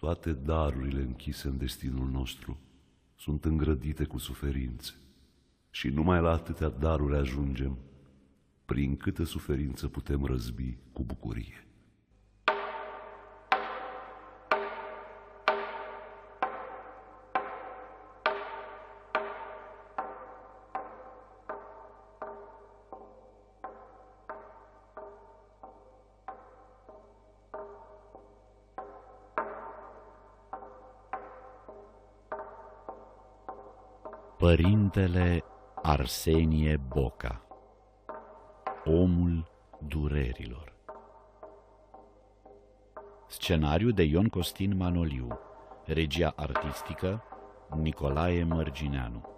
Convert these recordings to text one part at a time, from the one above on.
Toate darurile închise în destinul nostru sunt îngrădite cu suferințe și numai la atâtea daruri ajungem, prin câtă suferință putem răzbi cu bucurie. Părintele Arsenie Boca, omul durerilor. Scenariu de Ion Costin Manoliu. Regia artistică Nicolae Mărgineanu.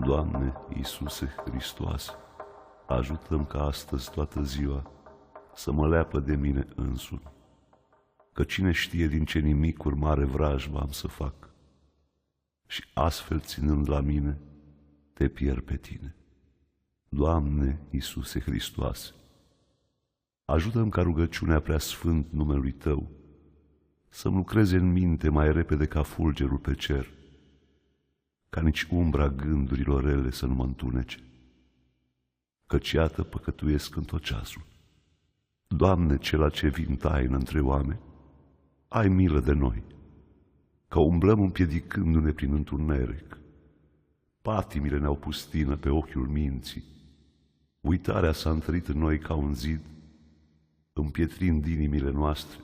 Doamne Iisuse Hristoase, ajută-mi ca astăzi toată ziua să mă leapă de mine însumi, că cine știe din ce nimicuri mare vrajbă am să fac și astfel ținând la mine, te pierd pe tine. Doamne Iisuse Hristoase, ajută-mi ca rugăciunea preasfânt numelui Tău să-mi lucreze în minte mai repede ca fulgerul pe cer, ca nici umbra gândurilor rele să nu mă întunece, căci iată păcătuiesc în tot ceasul. Doamne, cela ce vin taină între oameni, ai milă de noi, că umblăm împiedicându-ne prin întuneric. Patimile ne-au pustină pe ochiul minții, uitarea s-a întărit în noi ca un zid, împietrind inimile noastre,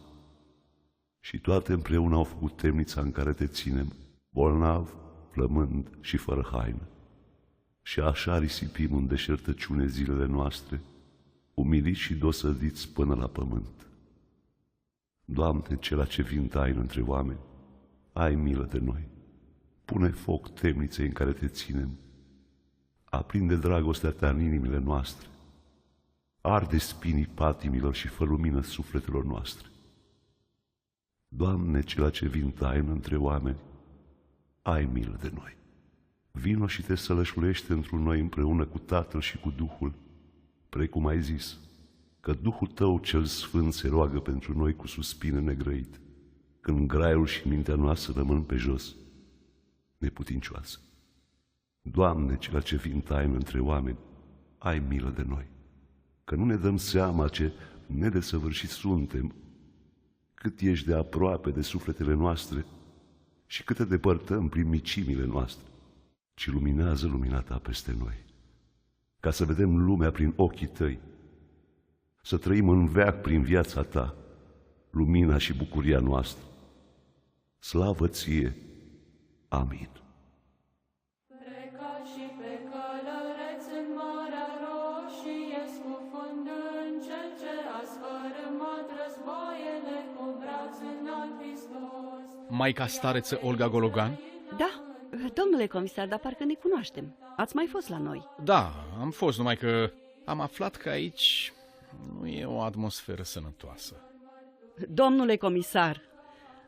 și toate împreună au făcut temnița în care te ținem, bolnav, flămând și fără haină. Și așa risipim în deșertăciune zilele noastre, umiliți și dosădiți până la pământ. Doamne, cela ce vin taină între oameni, ai milă de noi. Pune foc temniței în care te ținem. Aprinde dragostea ta în inimile noastre. Arde spinii patimilor și fă lumină sufletelor noastre. Doamne, cela ce vin taină între oameni, ai milă de noi. Vino și te sălășluiește într-un noi împreună cu Tatăl și cu Duhul, precum ai zis, că Duhul Tău cel Sfânt se roagă pentru noi cu suspine negrăite, când graiul și mintea noastră rămân pe jos, neputincioasă. Doamne, cela ce vin taină între oameni, ai milă de noi, că nu ne dăm seama ce nedesăvârșiți suntem, cât ești de aproape de sufletele noastre și cât te depărtăm prin micimile noastre, ci luminează lumina Ta peste noi, ca să vedem lumea prin ochii Tăi, să trăim în veac prin viața Ta, lumina și bucuria noastră. Slavă Ție! Amin. Maica stareță Olga Gologan? Da, domnule comisar, dar parcă ne cunoaștem. Ați mai fost la noi. Da, am fost, numai că am aflat că aici nu e o atmosferă sănătoasă. Domnule comisar,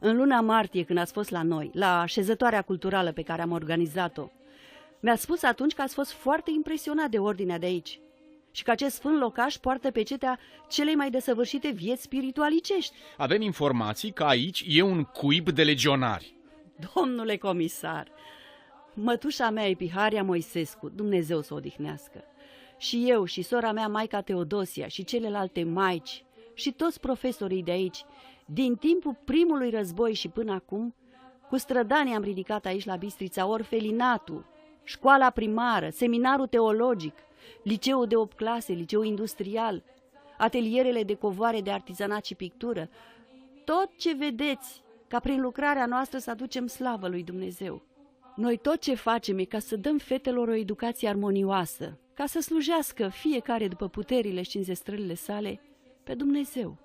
în luna martie, când ați fost la noi, la șezătoarea culturală pe care am organizat-o, mi-ați spus atunci că ați fost foarte impresionat de ordinea de aici și că acest sfânt locaș poartă pecetea celei mai desăvârșite vieți spiritualicești. Avem informații că aici e un cuib de legionari. Domnule comisar, mătușa mea Epiharia Moisescu, Dumnezeu să o odihnească, și eu și sora mea Maica Teodosia și celelalte maici și toți profesorii de aici, din timpul primului război și până acum, cu strădanii am ridicat aici la Bistrița orfelinatul, școala primară, seminarul teologic, liceul de 8 clase, liceul industrial, atelierele de covoare de artizanat și pictură, tot ce vedeți, ca prin lucrarea noastră să aducem slavă lui Dumnezeu. Noi tot ce facem e ca să dăm fetelor o educație armonioasă, ca să slujească fiecare după puterile și înzestrările sale pe Dumnezeu.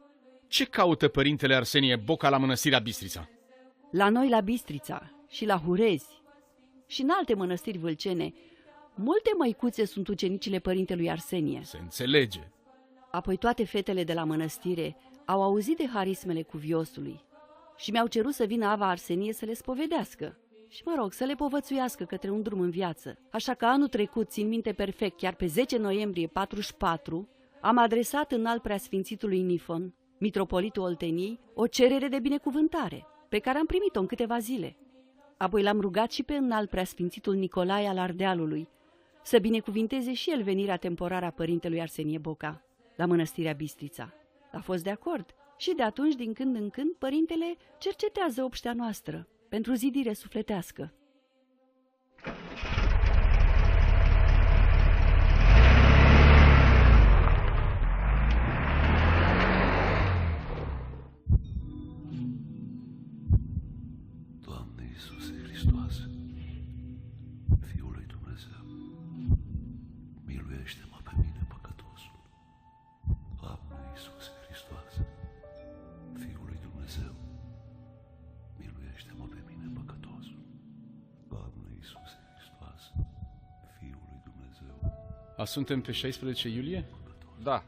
Ce caută părintele Arsenie Boca la mănăstirea Bistrița? La noi la Bistrița și la Hurezi și în alte mănăstiri vâlcene, multe măicuțe sunt ucenicile părintelui Arsenie. Se înțelege. Apoi toate fetele de la mănăstire au auzit de harismele cuviosului și mi-au cerut să vină Ava Arsenie să le spovedească. și, mă rog, să le povățuiască către un drum în viață. Așa că anul trecut, țin minte perfect, chiar pe 10 noiembrie 44, am adresat în alt preasfințitului Nifon, mitropolitul Olteniei, o cerere de binecuvântare, pe care am primit-o în câteva zile. Apoi l-am rugat și pe înalt preasfințitul Nicolae al Ardealului să binecuvinteze și el venirea temporară a părintelui Arsenie Boca la mănăstirea Bistrița. A fost de acord și de atunci, din când în când, părintele cercetează obștea noastră pentru zidire sufletească. Doamne Iisuse Hristoase, Fiul lui Dumnezeu, miluiește-mă pe mine păcătosul. Doamne Iisuse Hristoase, Fiul lui Dumnezeu, miluiește-mă pe mine păcătosul. Doamne Iisuse Hristoase, Fiul lui Dumnezeu. Suntem pe 16 iulie? Da.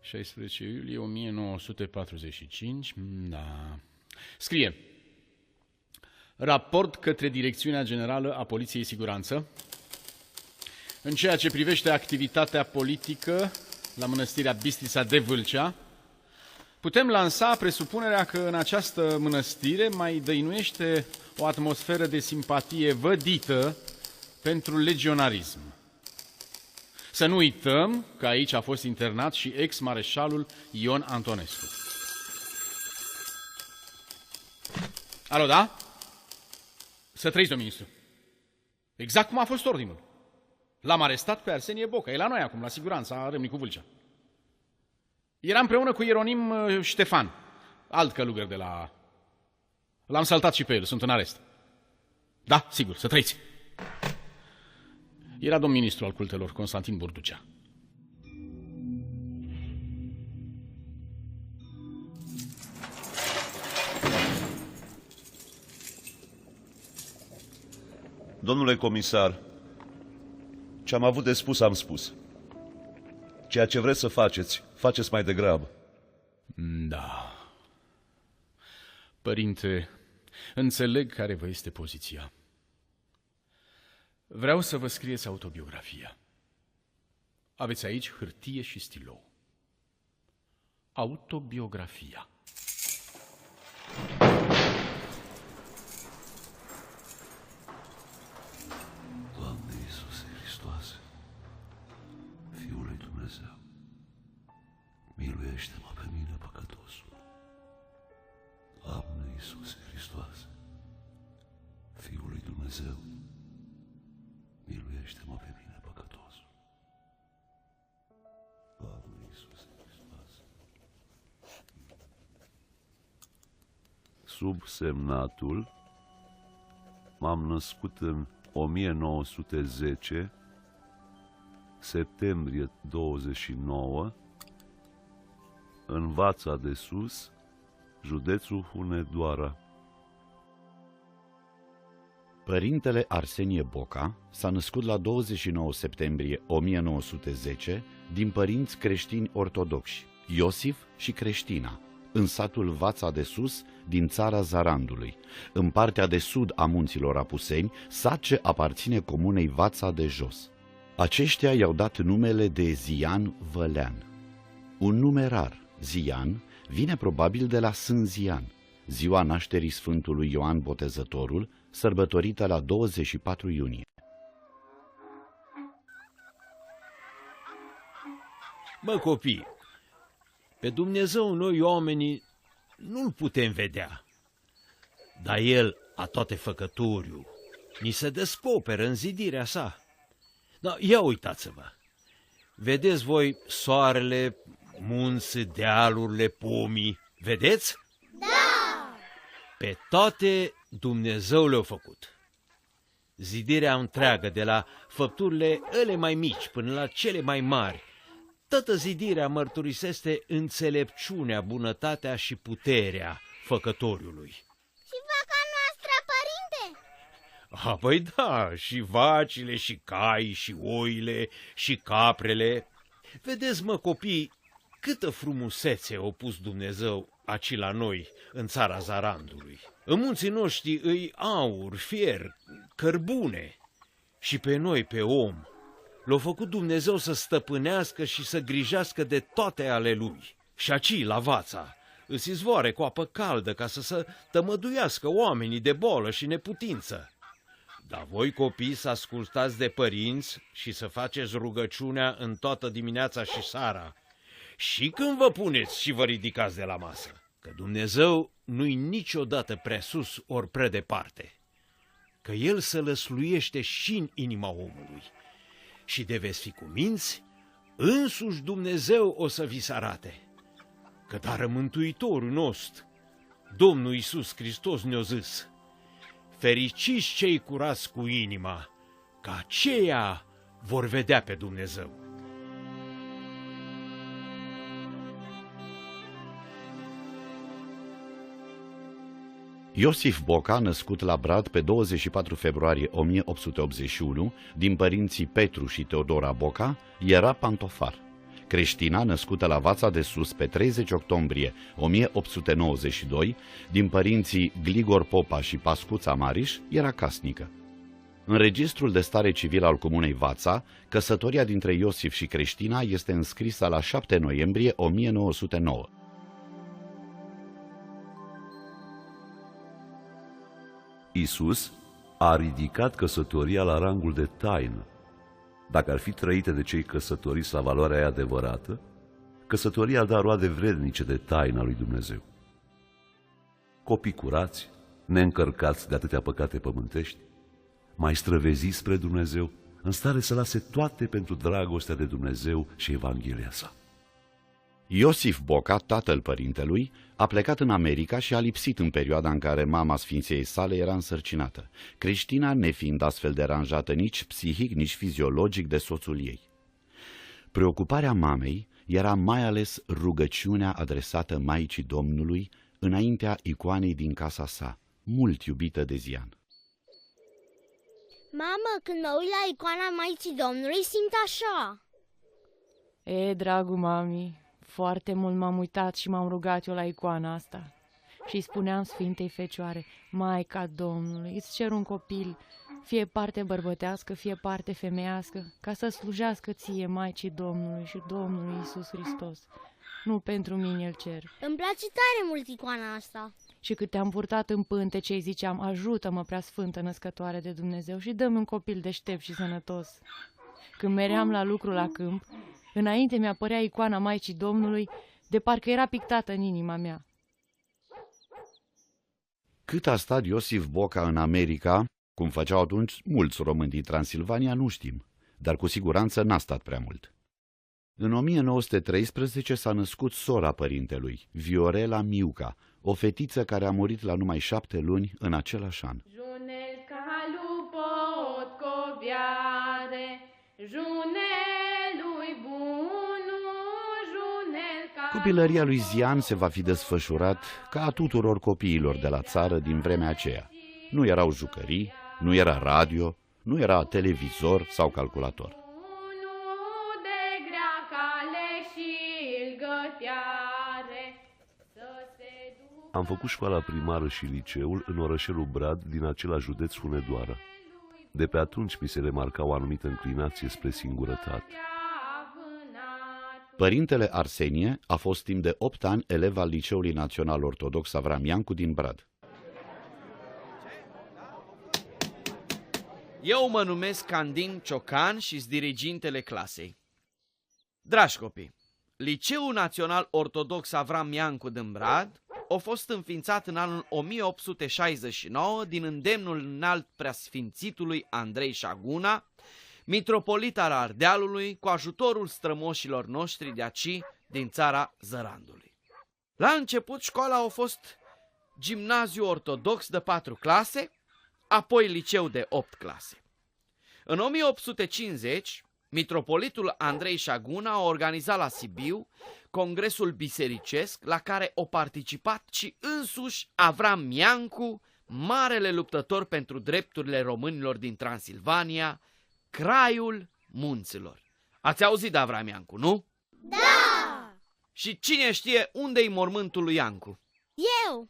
16 iulie 1945, da. Scrie: raport către Direcțiunea Generală a Poliției Siguranță în ceea ce privește activitatea politică la Mănăstirea Bistrița de Vâlcea. Putem lansa presupunerea că în această mănăstire mai dăinuiește o atmosferă de simpatie vădită pentru legionarism. Să nu uităm că aici a fost internat și ex-mareșalul Ion Antonescu. Alo, da? Să trăiți, domnul ministru. Exact cum a fost ordinul. L-am arestat pe Arsenie Boca. E la noi acum, la siguranța Râmnicu Vâlcea. Era împreună cu Ieronim Ștefan, alt călugăr de la... L-am saltat și pe el, sunt în arest. Da, sigur, să trăiți. Era domn ministru al cultelor, Constantin Burducea. Domnule comisar, ce am avut de spus, am spus. Ceea ce vreți să faceți, faceți mai degrabă. Da. Părinte, înțeleg care vă este poziția. Vreau să vă scrieți autobiografia. Aveți aici hârtie și stilou. Autobiografia. Doamne Iisuse Hristoase, Fiul lui Dumnezeu, miluiește-mă pe mine păcătosul. Doamne Iisuse Hristoase, Fiul lui Dumnezeu, miluiește-mă pe mine păcătosul. Doamne Iisuse Hristoase. Sub semnatul m-am născut în 1910, septembrie 29, în Vața de Sus, județul Hunedoara. Părintele Arsenie Boca s-a născut la 29 septembrie 1910 din părinți creștini ortodoxi, Iosif și Creștina, în satul Vața de Sus din țara Zarandului, în partea de sud a munților Apuseni, sat ce aparține comunei Vața de Jos. Aceștia i-au dat numele de Zian Vălean. Un nume rar, Zian, vine probabil de la Sân Zian, ziua nașterii Sfântului Ioan Botezătorul, sărbătorită la 24 iunie. Mă, copii, pe Dumnezeu noi oamenii nu-L putem vedea, dar El a toate făcătoriu, ni se descoperă în zidirea sa. Da, ia uitați-vă, vedeți voi soarele, munți, dealurile, pomii, vedeți? Da! Pe toate Dumnezeu le-a făcut. Zidirea întreagă, de la făpturile ele mai mici până la cele mai mari, toată zidirea mărturisește înțelepciunea, bunătatea și puterea făcătoriului. Și vaca noastră, părinte? Păi da, și vacile, și cai, și oile, și caprele. Vedeți, mă, copii, câtă frumusețe a pus Dumnezeu aci la noi, în țara Zarandului. În munții noștri îi aur, fier, cărbune. Și pe noi, pe om, l-a făcut Dumnezeu să stăpânească și să grijească de toate ale lui. Și aci, la Vața, îți izvoare cu apă caldă ca să se tămăduiască oamenii de bolă și neputință. Dar voi, copii, să ascultați de părinți și să faceți rugăciunea în toată dimineața și seara, și când vă puneți și vă ridicați de la masă, că Dumnezeu nu-i niciodată prea sus ori prea departe, că El se lăsluiește și în inima omului. Și de veți fi cuminți, însuși Dumnezeu o să vi se arate. Că dară Mântuitorul nostru, Domnul Iisus Hristos ne-a zis: fericiți cei curați cu inima, că aceia vor vedea pe Dumnezeu. Iosif Boca, născut la Brad pe 24 februarie 1881, din părinții Petru și Teodora Boca, era pantofar. Creștina, născută la Vața de Sus pe 30 octombrie 1892, din părinții Gligor Popa și Pascuța Mariș, era casnică. În registrul de stare civil al comunei Vața, căsătoria dintre Iosif și Creștina este înscrisă la 7 noiembrie 1909. Iisus a ridicat căsătoria la rangul de taină. Dacă ar fi trăite de cei căsătoriți la valoarea ei adevărată, căsătoria ar da roade vrednice de taina lui Dumnezeu. Copii curați, neîncărcați de atâtea păcate pământești, mai străveziți spre Dumnezeu, în stare să lase toate pentru dragostea de Dumnezeu și Evanghelia sa. Iosif Boca, tatăl părintelui, a plecat în America și a lipsit în perioada în care mama sfinției sale era însărcinată, Creștina nefiind astfel deranjată nici psihic, nici fiziologic de soțul ei. Preocuparea mamei era mai ales rugăciunea adresată Maicii Domnului înaintea icoanei din casa sa, mult iubită de Zian. Mamă, când mă uit la icoana Maicii Domnului, simt așa. E, dragul mami, foarte mult m-am uitat și m-am rugat eu la icoana asta. Și spuneam Sfintei Fecioare: Maica Domnului, îți cer un copil, fie parte bărbătească, fie parte femeiască, ca să slujească ție, Maicii Domnului și Domnului Iisus Hristos. Nu pentru mine îl cer. Îmi place tare mult icoana asta. Și cât te-am purtat în pântece, îi ziceam: ajută-mă, prea sfântă născătoare de Dumnezeu, și dă-mi un copil deștept și sănătos. Când meream la lucru la câmp, înainte mi-apărea icoana Maicii Domnului, de parcă era pictată în inima mea. Cât a stat Iosif Boca în America, cum făceau atunci mulți români din Transilvania, nu știm, dar cu siguranță n-a stat prea mult. În 1913 s-a născut sora părintelui, Viorela Miuca, o fetiță care a murit la numai 7 luni în același an. Copilăria lui Zian se va fi desfășurat ca a tuturor copiilor de la țară din vremea aceea. Nu erau jucării, nu era radio, nu era televizor sau calculator. Am făcut școala primară și liceul în orășelul Brad, din același județ Hunedoara. De pe atunci mi se remarca o anumită înclinație spre singurătate. Părintele Arsenie a fost timp de 8 ani elev al Liceului Național Ortodox Avram Iancu din Brad. Eu mă numesc Candin Ciocan și sunt dirigintele clasei. Dragi copii, Liceul Național Ortodox Avram Iancu din Brad a fost înființat în anul 1869 din îndemnul înalt preasfințitului Andrei Șaguna, mitropolit al Ardealului, cu ajutorul strămoșilor noștri de aci, din țara Zărandului. La început, școala a fost gimnaziu ortodox de 4 clase, apoi liceu de 8 clase. În 1850, mitropolitul Andrei Șaguna a organizat la Sibiu congresul bisericesc, la care a participat și însuși Avram Iancu, marele luptător pentru drepturile românilor din Transilvania, Craiul Munților. Ați auzit de Avram Iancu, nu? Da! Și cine știe unde-i mormântul lui Iancu? Eu,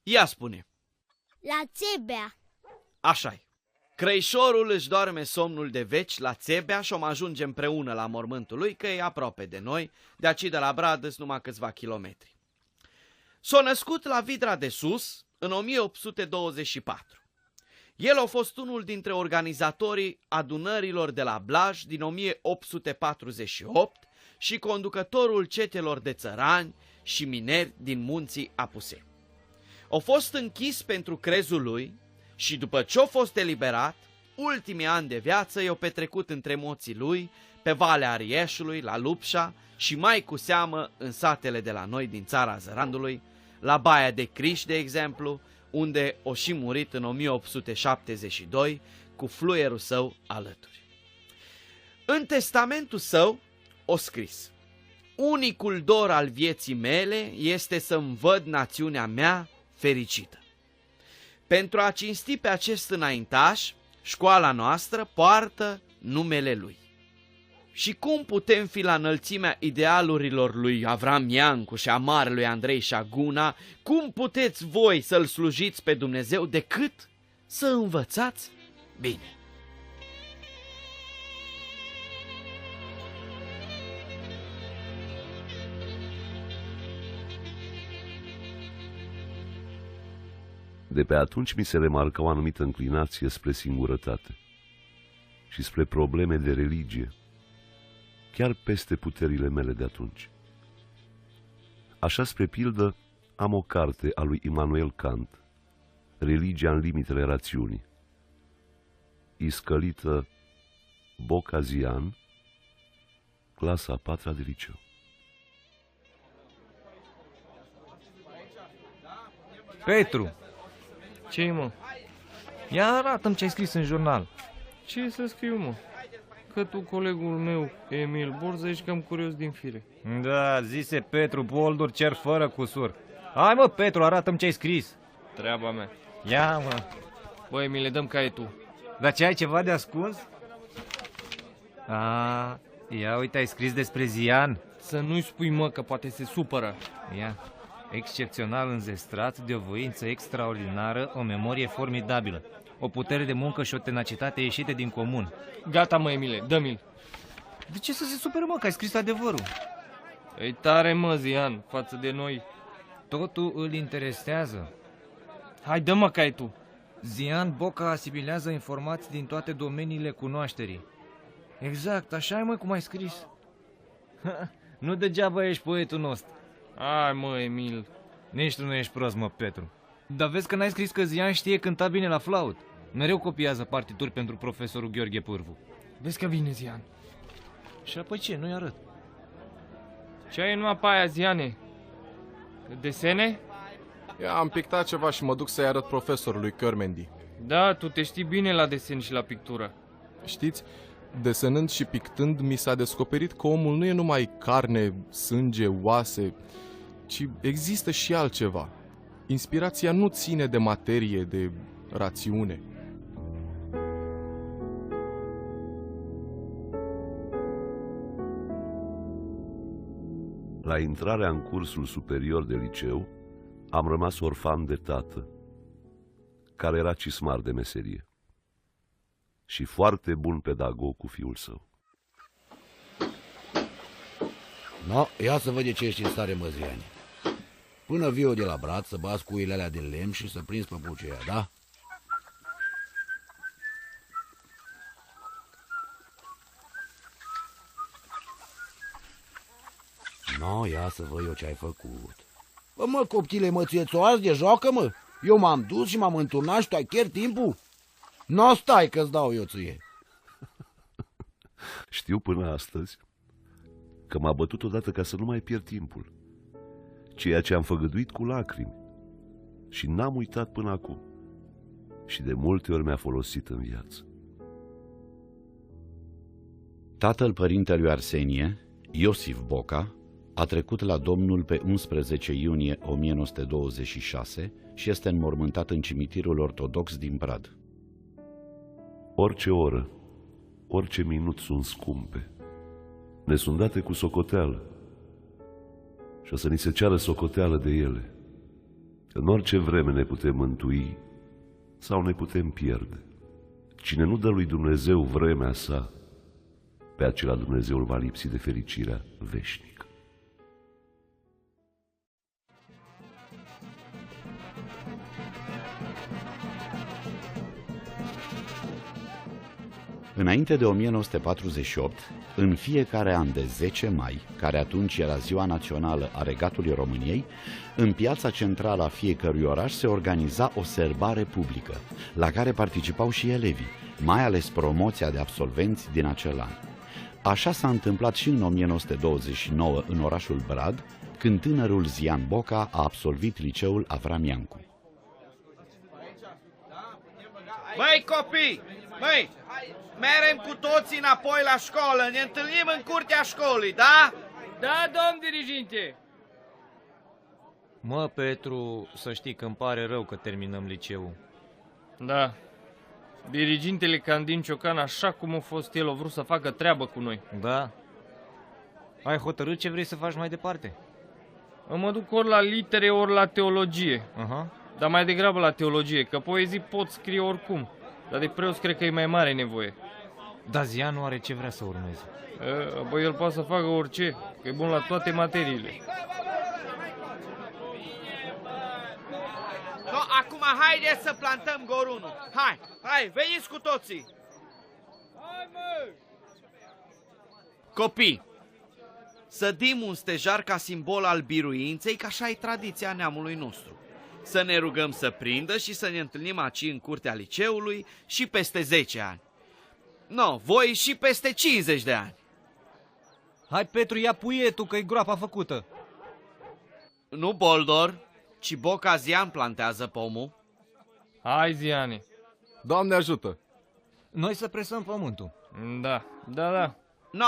Ia spune. la Țebea. Așa-i. Crăișorul își doarme somnul de veci la Țebea și om ajunge împreună la mormântul lui, că e aproape de noi, de aici de la Brad sunt numai câțiva kilometri. S-a născut la Vidra de Sus în 1824. El a fost unul dintre organizatorii adunărilor de la Blaj din 1848 și conducătorul cetelor de țărani și mineri din munții Apuseni. A fost închis pentru crezul lui și după ce a fost eliberat, ultimii ani de viață i-au petrecut între moții lui, pe Valea Arieșului, la Lupșa și mai cu seamă în satele de la noi din țara Zărandului, la Baia de Criș, de exemplu, unde o și murit în 1872 cu fluierul său alături. În testamentul său o scris: unicul dor al vieții mele este să-mi văd națiunea mea fericită. Pentru a cinsti pe acest înaintaș, școala noastră poartă numele lui. Și cum putem fi la înălțimea idealurilor lui Avram Iancu și a marelui Andrei Șaguna, cum puteți voi să-L slujiți pe Dumnezeu decât să învățați bine? De pe atunci mi se remarca o anumită înclinație spre singurătate și spre probleme de religie, chiar peste puterile mele de atunci. Așa, spre pildă, am o carte a lui Immanuel Kant, Religia în limitele rațiunii, iscălită Bocazian, clasa a 4-a de liceu. Petru, Ce-i, mă? ia arată-mi ce ai scris în jurnal. Ce să scriu, mă? Că tu, colegul meu, Emil Borza, ești cam curios din fire. Da, zise Petru, bolduri cer fără cusur. Hai mă, Petru, arată-mi ce ai scris. Treaba mea. Ia, mă. Băi, Emile, dăm caietul. Dar ce ai ceva de ascuns? A, ia uite, ai scris despre Zian. Să nu-i spui, mă, că poate se supără. Ia, excepțional înzestrat, de o voință extraordinară, o memorie formidabilă, o putere de muncă și o tenacitate ieșite din comun. Gata, mă, Emile, dă-mi-l. De ce să se supere, mă, că ai scris adevărul? E tare, mă, Zian, față de noi. Totul îl interesează. Hai, dă-mă caietul. Zian Boca asimilează informații din toate domeniile cunoașterii. Exact, așa e, mă, cum ai scris. Nu degeaba ești poetul nostru. Hai, mă, Emil. Nici tu nu ești prost, mă, Petru. Dar vezi că n-ai scris că Zian știe cânta bine la flaut. Mereu copiază partituri pentru profesorul Gheorghe Pârvu. Vezi că vine Zian. Și apoi ce? Nu-i arăt. Ce ai numai pe aia, Ziane? Desene? Ia, am pictat ceva și mă duc să-i arăt profesorului Cărmendi. Da, tu te știi bine la desen și la pictură. Știți, desenând și pictând, mi s-a descoperit că omul nu e numai carne, sânge, oase, ci există și altceva. Inspirația nu ține de materie, de rațiune. La intrarea în cursul superior de liceu, am rămas orfan de tată, care era cismar de meserie și foarte bun pedagog cu fiul său. No, ia să văd de ce ești în stare, mă, Ziane. Până vii eu de la Brad să bați cuile alea de lemn și să prinzi păpucii aia, da? No, ia să văd eu ce ai făcut. Bă, mă, coptile, mă, ție ți-o arzi de joacă, mă? Eu m-am dus și m-am înturnat și tu ai chiar timpul? No, stai că-ți dau eu ție. Știu până astăzi că m-a bătut odată ca să nu mai pierd timpul, ceea ce am făgăduit cu lacrimi și n-am uitat până acum și de multe ori mi-a folosit în viață. Tatăl părintelui Arsenie, Iosif Boca, a trecut la Domnul pe 11 iunie 1926 și este înmormântat în cimitirul ortodox din Brad. Orice oră, orice minut sunt scumpe. Ne sunt date cu socoteală și o să ni se ceară socoteală de ele. În orice vreme ne putem mântui sau ne putem pierde. Cine nu dă lui Dumnezeu vremea sa, pe acela Dumnezeu îl va lipsi de fericirea veșnică. Înainte de 1948, în fiecare an de 10 mai, care atunci era Ziua Națională a Regatului României, în piața centrală a fiecărui oraș se organiza o serbare publică, la care participau și elevii, mai ales promoția de absolvenți din acel an. Așa s-a întâmplat și în 1929 în orașul Brad, când tânărul Zian Boca a absolvit liceul Avram Iancu. Băi copii, băi, merem cu toții înapoi la școală, ne întâlnim în curtea școlii, da? Da, domn diriginte! Mă, Petru, să știi că îmi pare rău că terminăm liceul. Da. Dirigintele Candin Ciocan, așa cum a fost el, a vrut să facă treabă cu noi. Da? Ai hotărât ce vrei să faci mai departe? Mă duc ori la litere, ori la teologie. Aha. Dar mai degrabă la teologie, că poezii pot scrie oricum. Dar de preoți cred că e mai mare nevoie. Dar Zian nu are ce vrea să urmeze. Băi, el poate să facă orice, că e bun la toate materiile. No, acum haideți să plantăm gorunul. Hai, veniți cu toții. Hai, mă! Copii, sădim un stejar ca simbol al biruinței, că așa e tradiția neamului nostru. Să ne rugăm să prindă și să ne întâlnim aici în curtea liceului și peste 10 ani. No, voi și peste 50 de ani. Hai, Petru, ia puietul, că e groapa făcută. Nu Boldor, ci Boca Zian plantează pomul. Hai, Ziane. Doamne ajută! Noi să presăm pământul. Da. No,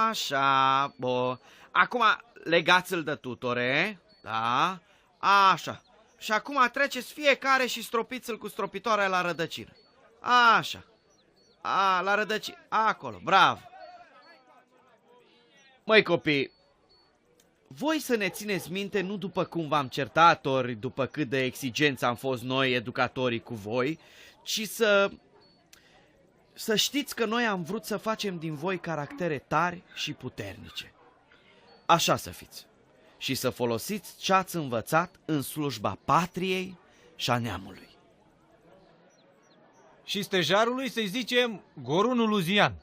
așa, bo. Acum legați-l de tutore, da? Așa. Și acum treceți fiecare și stropiți-l cu stropitoarea la rădăcină. Așa. La rădăcină. Acolo, bravo. Măi copii, voi să ne țineți minte nu după cum v-am certat, ori după cât de exigenți am fost noi, educatorii, cu voi, ci să știți că noi am vrut să facem din voi caractere tari și puternice. Așa să fiți. Și să folosiți ce ați învățat în slujba patriei și a neamului. Și stejarului să-i zicem Gorunul lui Zian.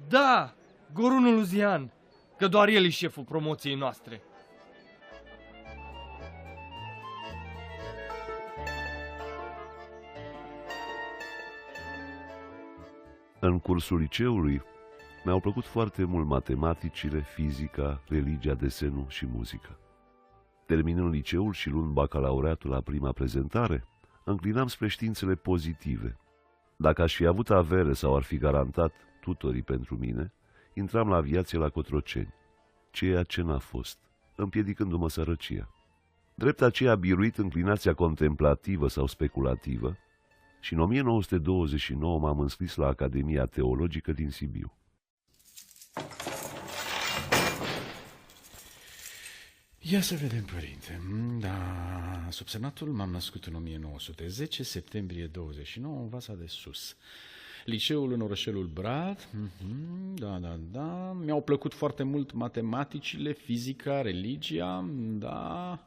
Da, Gorunul lui Zian, că doar el e șeful promoției noastre. În cursul liceului mi-au plăcut foarte mult matematicile, fizica, religia, desenul și muzica. Terminând liceul și luând bacalaureatul la prima prezentare, înclinam spre științele pozitive. Dacă aș fi avut avere sau ar fi garantat tutorii pentru mine, intram la aviație la Cotroceni, ceea ce n-a fost, împiedicându-mă sărăcia. Drept aceea biruit înclinația contemplativă sau speculativă și în 1929 m-am înscris la Academia Teologică din Sibiu. Ia să vedem, părinte. Da, subsemnatul m-am născut în 1910, septembrie 29, în Vasa de Sus. Liceul în orășelul Brad. Da. Mi-au plăcut foarte mult matematicile, fizica, religia. Da.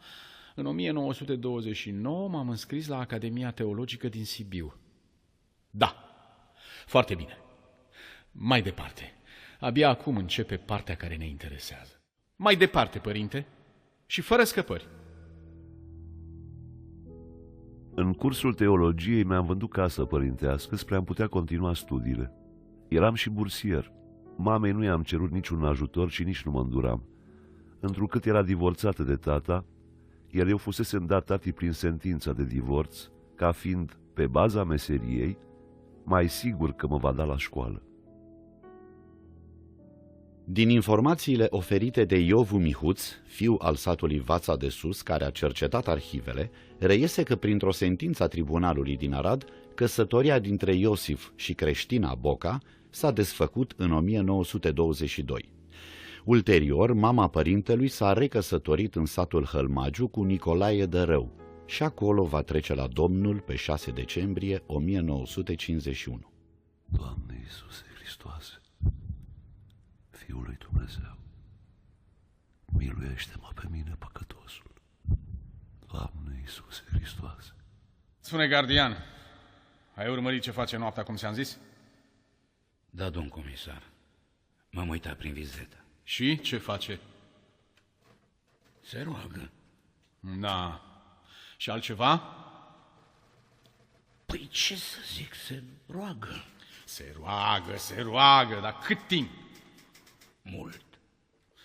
În 1929 m-am înscris la Academia Teologică din Sibiu. Da, foarte bine. Mai departe. Abia acum începe partea care ne interesează. Mai departe, părinte, și fără scăpări. În cursul teologiei mi-am vândut casă părintească spre a putea continua studiile. Eram și bursier. Mamei nu i-am cerut niciun ajutor și nici nu mă înduram. Întrucât era divorțată de tata, iar eu fusesem dat tatii prin sentința de divorț, ca fiind, pe baza meseriei, mai sigur că mă va da la școală. Din informațiile oferite de Iovu Mihuț, fiu al satului Vața de Sus, care a cercetat arhivele, reiese că printr-o sentință a tribunalului din Arad, căsătoria dintre Iosif și Creștina Boca s-a desfăcut în 1922. Ulterior, mama părintelui s-a recăsătorit în satul Hălmagiu cu Nicolae de Rău și acolo va trece la Domnul pe 6 decembrie 1951. Doamne Iisuse Hristoase, Fiul lui Dumnezeu, miluiește-mă pe mine, păcătosul. Doamne Iisuse Hristoase. Spune, gardian, ai urmărit ce face noaptea, cum ți-am zis? Da, domn comisar. M-am uitat prin vizetă. Și ce face? Se roagă. Da. Și altceva? Păi ce să zic, se roagă. Se roagă, dar cât timp? Mult.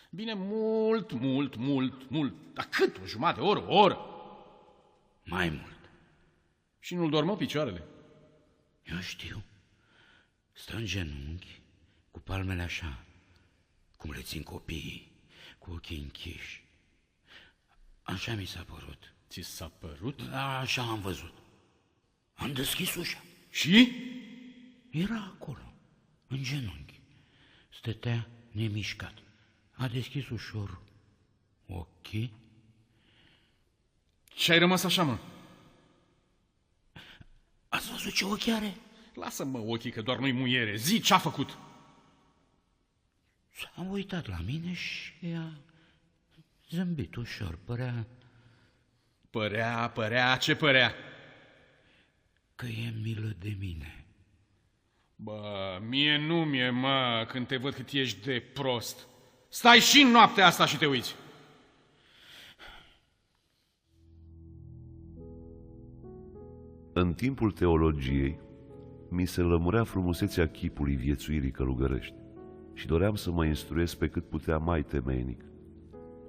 Bine, mult. Dar cât? O jumătate de oră, o oră? Mai mult. Și nu-l dormă picioarele? Eu știu. Stă în genunchi, cu palmele așa, cum le țin copiii, cu ochii închiși. Așa mi s-a părut. Ți s-a părut? Da, așa am văzut. Am deschis ușa. Și? Era acolo, în genunchi. Stătea nemișcat. A deschis ușor ochii. Ce ai rămas așa, mă? Ați văzut ce ochi are? Lasă-mă ochii, că doar nu-i muiere. Zi, ce-a făcut? S-a uitat la mine și a zâmbit ușor. Părea, ce părea? Că e milă de mine. Bă, mie nu mi-e, mă, când te văd cât ești de prost. Stai și în noaptea asta și te uiți. În timpul teologiei, mi se lămurea frumusețea chipului viețuirii călugărești și doream să mă instruiesc pe cât putea mai temeinic,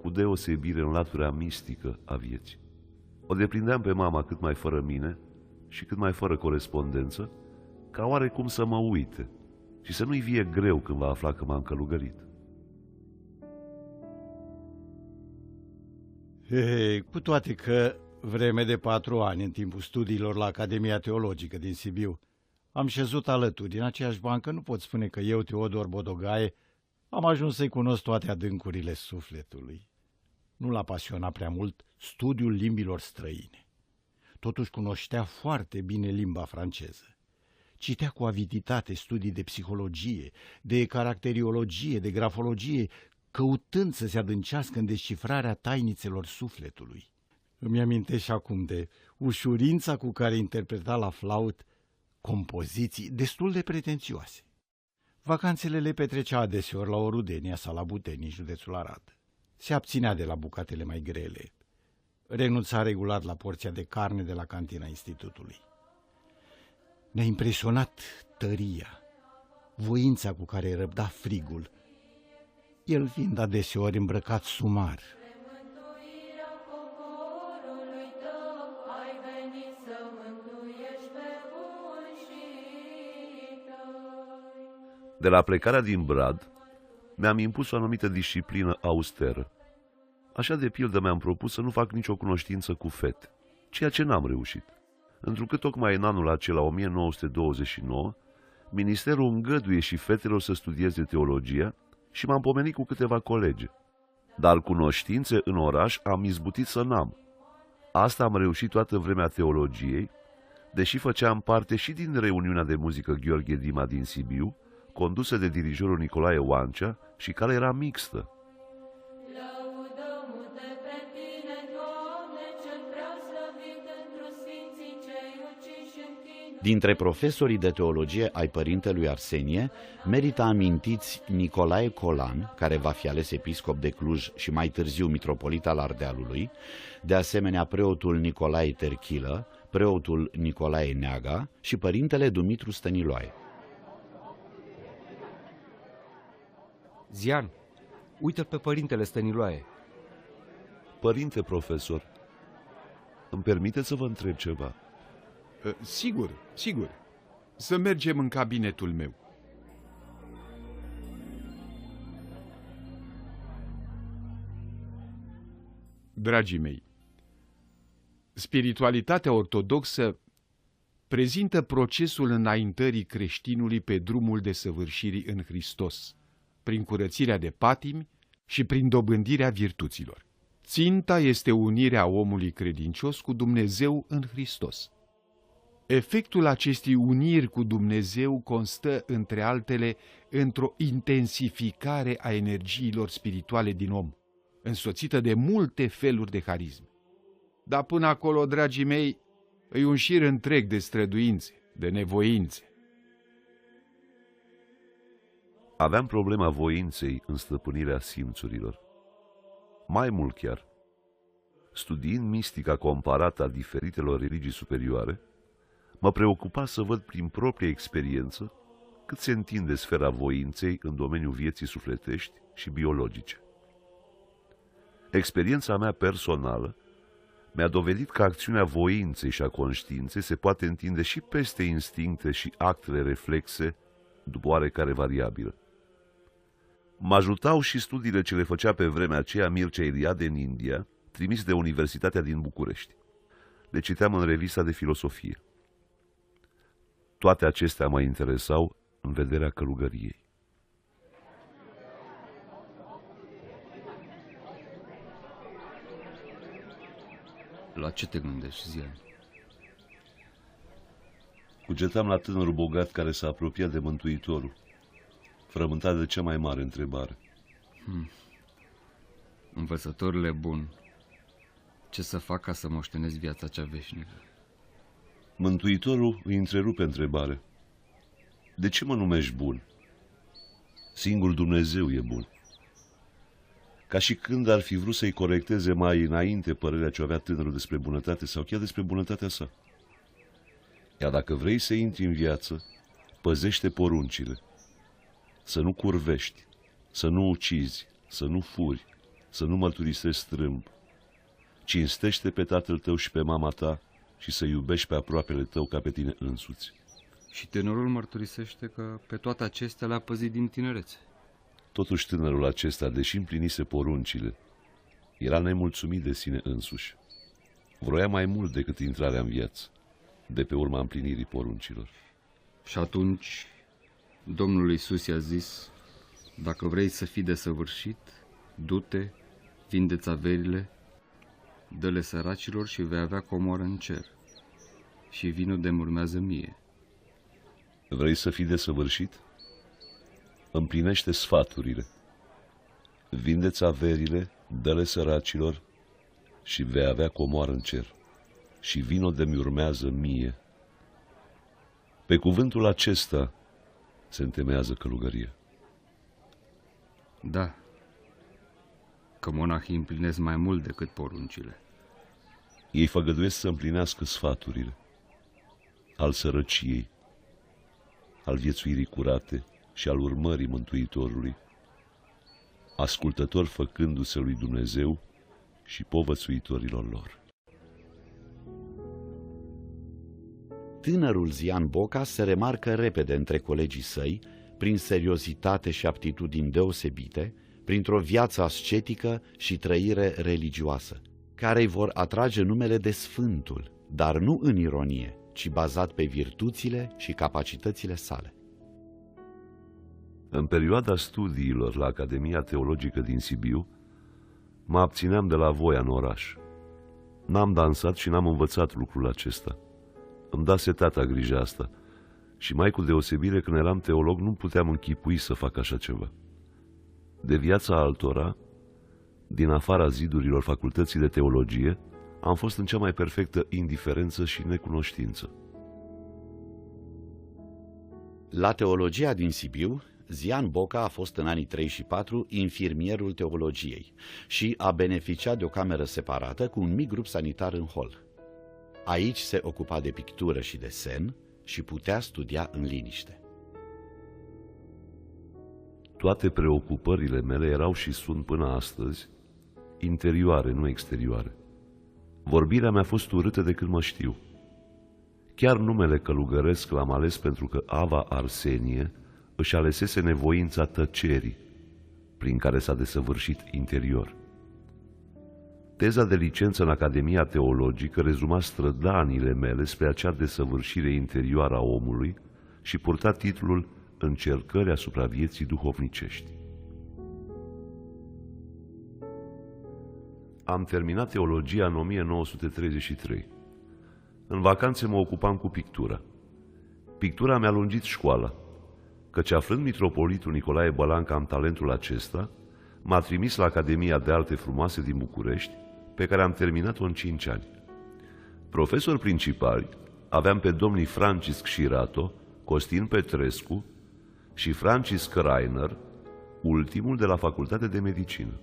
cu deosebire în latura mistică a vieții. O deprindeam pe mama cât mai fără mine și cât mai fără corespondență, ca oarecum să mă uite și să nu-i vie greu când va afla că m-am călugărit. Cu toate că vreme de 4 ani, în timpul studiilor la Academia Teologică din Sibiu, am șezut alături în aceeași bancă, nu pot spune că eu, Teodor Bodogaie, am ajuns să-i cunosc toate adâncurile sufletului. Nu l-a pasionat prea mult studiul limbilor străine. Totuși cunoștea foarte bine limba franceză. Citea cu aviditate studii de psihologie, de caracteriologie, de grafologie, căutând să se adâncească în descifrarea tainițelor sufletului. Îmi amintesc și acum de ușurința cu care interpreta la flaut compoziții destul de pretențioase. Vacanțele le petrecea adeseori la Orudenia sau la Buteni, județul Arad. Se abținea de la bucatele mai grele. Renunța regulat la porția de carne de la cantina institutului. Ne-a impresionat tăria, voința cu care răbda frigul, el fiind adeseori îmbrăcat sumar. De la plecarea din Brad, mi-am impus o anumită disciplină austeră. Așa de pildă mi-am propus să nu fac nicio cunoștință cu fete, ceea ce n-am reușit. Întrucât tocmai în anul acela, 1929, ministerul îngăduie și fetelor să studieze teologia și m-am pomenit cu câteva colege. Dar cunoștințe în oraș am izbutit să n-am. Asta am reușit toată vremea teologiei, deși făceam parte și din reuniunea de muzică Gheorghe Dima din Sibiu, condusă de dirijorul Nicolae Oancea și care era mixtă. Dintre profesorii de teologie ai părintelui Arsenie, merită amintiți Nicolae Colan, care va fi ales episcop de Cluj și mai târziu mitropolit al Ardealului, de asemenea preotul Nicolae Terchilă, preotul Nicolae Neaga și părintele Dumitru Stăniloae. Zian, uită-l pe părintele Stăniloae. Părinte profesor, îmi permite să vă întreb ceva? Sigur. Să mergem în cabinetul meu. Dragii mei, spiritualitatea ortodoxă prezintă procesul înaintării creștinului pe drumul desăvârșirii în Hristos, prin curățirea de patimi și prin dobândirea virtuților. Ținta este unirea omului credincios cu Dumnezeu în Hristos. Efectul acestei uniri cu Dumnezeu constă, între altele, într-o intensificare a energiilor spirituale din om, însoțită de multe feluri de harisme. Dar până acolo, dragii mei, e un șir întreg de străduințe, de nevoințe. Aveam problema voinței în stăpânirea simțurilor. Mai mult chiar, studiind mistica comparată a diferitelor religii superioare, mă preocupa să văd prin propria experiență cât se întinde sfera voinței în domeniul vieții sufletești și biologice. Experiența mea personală mi-a dovedit că acțiunea voinței și a conștiinței se poate întinde și peste instincte și actele reflexe, după oarecare variabilă. Mă ajutau și studiile ce le făcea pe vremea aceea Mircea Eliade în India, trimis de Universitatea din București. Le citeam în revista de filosofie. Toate acestea mă interesau în vederea călugăriei. La ce te gândești, Zian? Cugetam la tânărul bogat care s-a apropiat de Mântuitorul, frământat de cea mai mare întrebare. Învățătorule bun, ce să fac ca să moștenesc viața cea veșnică? Mântuitorul îi întrerupe întrebare. De ce mă numești bun? Singur Dumnezeu e bun. Ca și când ar fi vrut să-i corecteze mai înainte părerea ce avea tânărul despre bunătate sau chiar despre bunătatea sa. Iar dacă vrei să intri în viață, păzește poruncile. Să nu curvești, să nu ucizi, să nu furi, să nu mărturisești strâmb. Cinstește pe tatăl tău și pe mama ta și să iubești pe aproapele tău ca pe tine însuți. Și tânărul mărturisește că pe toate acestea le-a păzit din tinerețe. Totuși tânărul acesta, deși împlinise poruncile, era nemulțumit de sine însuși. Vroia mai mult decât intrarea în viață, de pe urma împlinirii poruncilor. Și atunci Domnul Iisus i-a zis: dacă vrei să fii desăvârșit, du-te, vindeți averile, dă-le săracilor și vei avea comoră în cer. Și vino de-mi urmează mie. Vrei să fii desăvârșit? Împlinește sfaturile. Vindeți averile, dă-le săracilor și vei avea comoară în cer. Și vino de-mi urmează mie. Pe cuvântul acesta se întemeiază călugăria. Da, că monahii împlinesc mai mult decât poruncile. Ei făgăduiesc să împlinească sfaturile al sărăciei, al viețuirii curate și al urmării Mântuitorului, ascultători făcându-se lui Dumnezeu și povățuitorilor lor. Tânărul Zian Boca se remarcă repede între colegii săi, prin seriozitate și aptitudini deosebite, printr-o viață ascetică și trăire religioasă, care îi vor atrage numele de Sfântul, dar nu în ironie, ci bazat pe virtuțile și capacitățile sale. În perioada studiilor la Academia Teologică din Sibiu, mă abțineam de la voia în oraș. N-am dansat și n-am învățat lucrul acesta. Îmi dase tata grija asta și mai cu deosebire când eram teolog nu puteam închipui să fac așa ceva. De viața altora, din afara zidurilor facultății de teologie, am fost în cea mai perfectă indiferență și necunoștință. La teologia din Sibiu, Zian Boca a fost în anii 3 și 4 infirmierul teologiei și a beneficiat de o cameră separată cu un mic grup sanitar în hol. Aici se ocupa de pictură și desen și putea studia în liniște. Toate preocupările mele erau și sunt până astăzi interioare, nu exterioare. Vorbirea mea a fost urâtă de când mă știu. Chiar numele călugăresc l-am ales pentru că Ava Arsenie își alesese nevoința tăcerii, prin care s-a desăvârșit interior. Teza de licență în Academia Teologică rezuma strădanile mele spre acea desăvârșire interioară a omului și purta titlul Încercări asupra vieții duhovnicești. am terminat teologia în 1933. În vacanțe mă ocupam cu pictura. Pictura mi-a lungit școala, căci aflând mitropolitul Nicolae Bălan că am talentul acesta, m-a trimis la Academia de Arte Frumoase din București, pe care am terminat-o în 5 ani. Profesori principali aveam pe domnii Francisc Șirato, Costin Petrescu și Francisc Rainer, ultimul de la Facultatea de Medicină.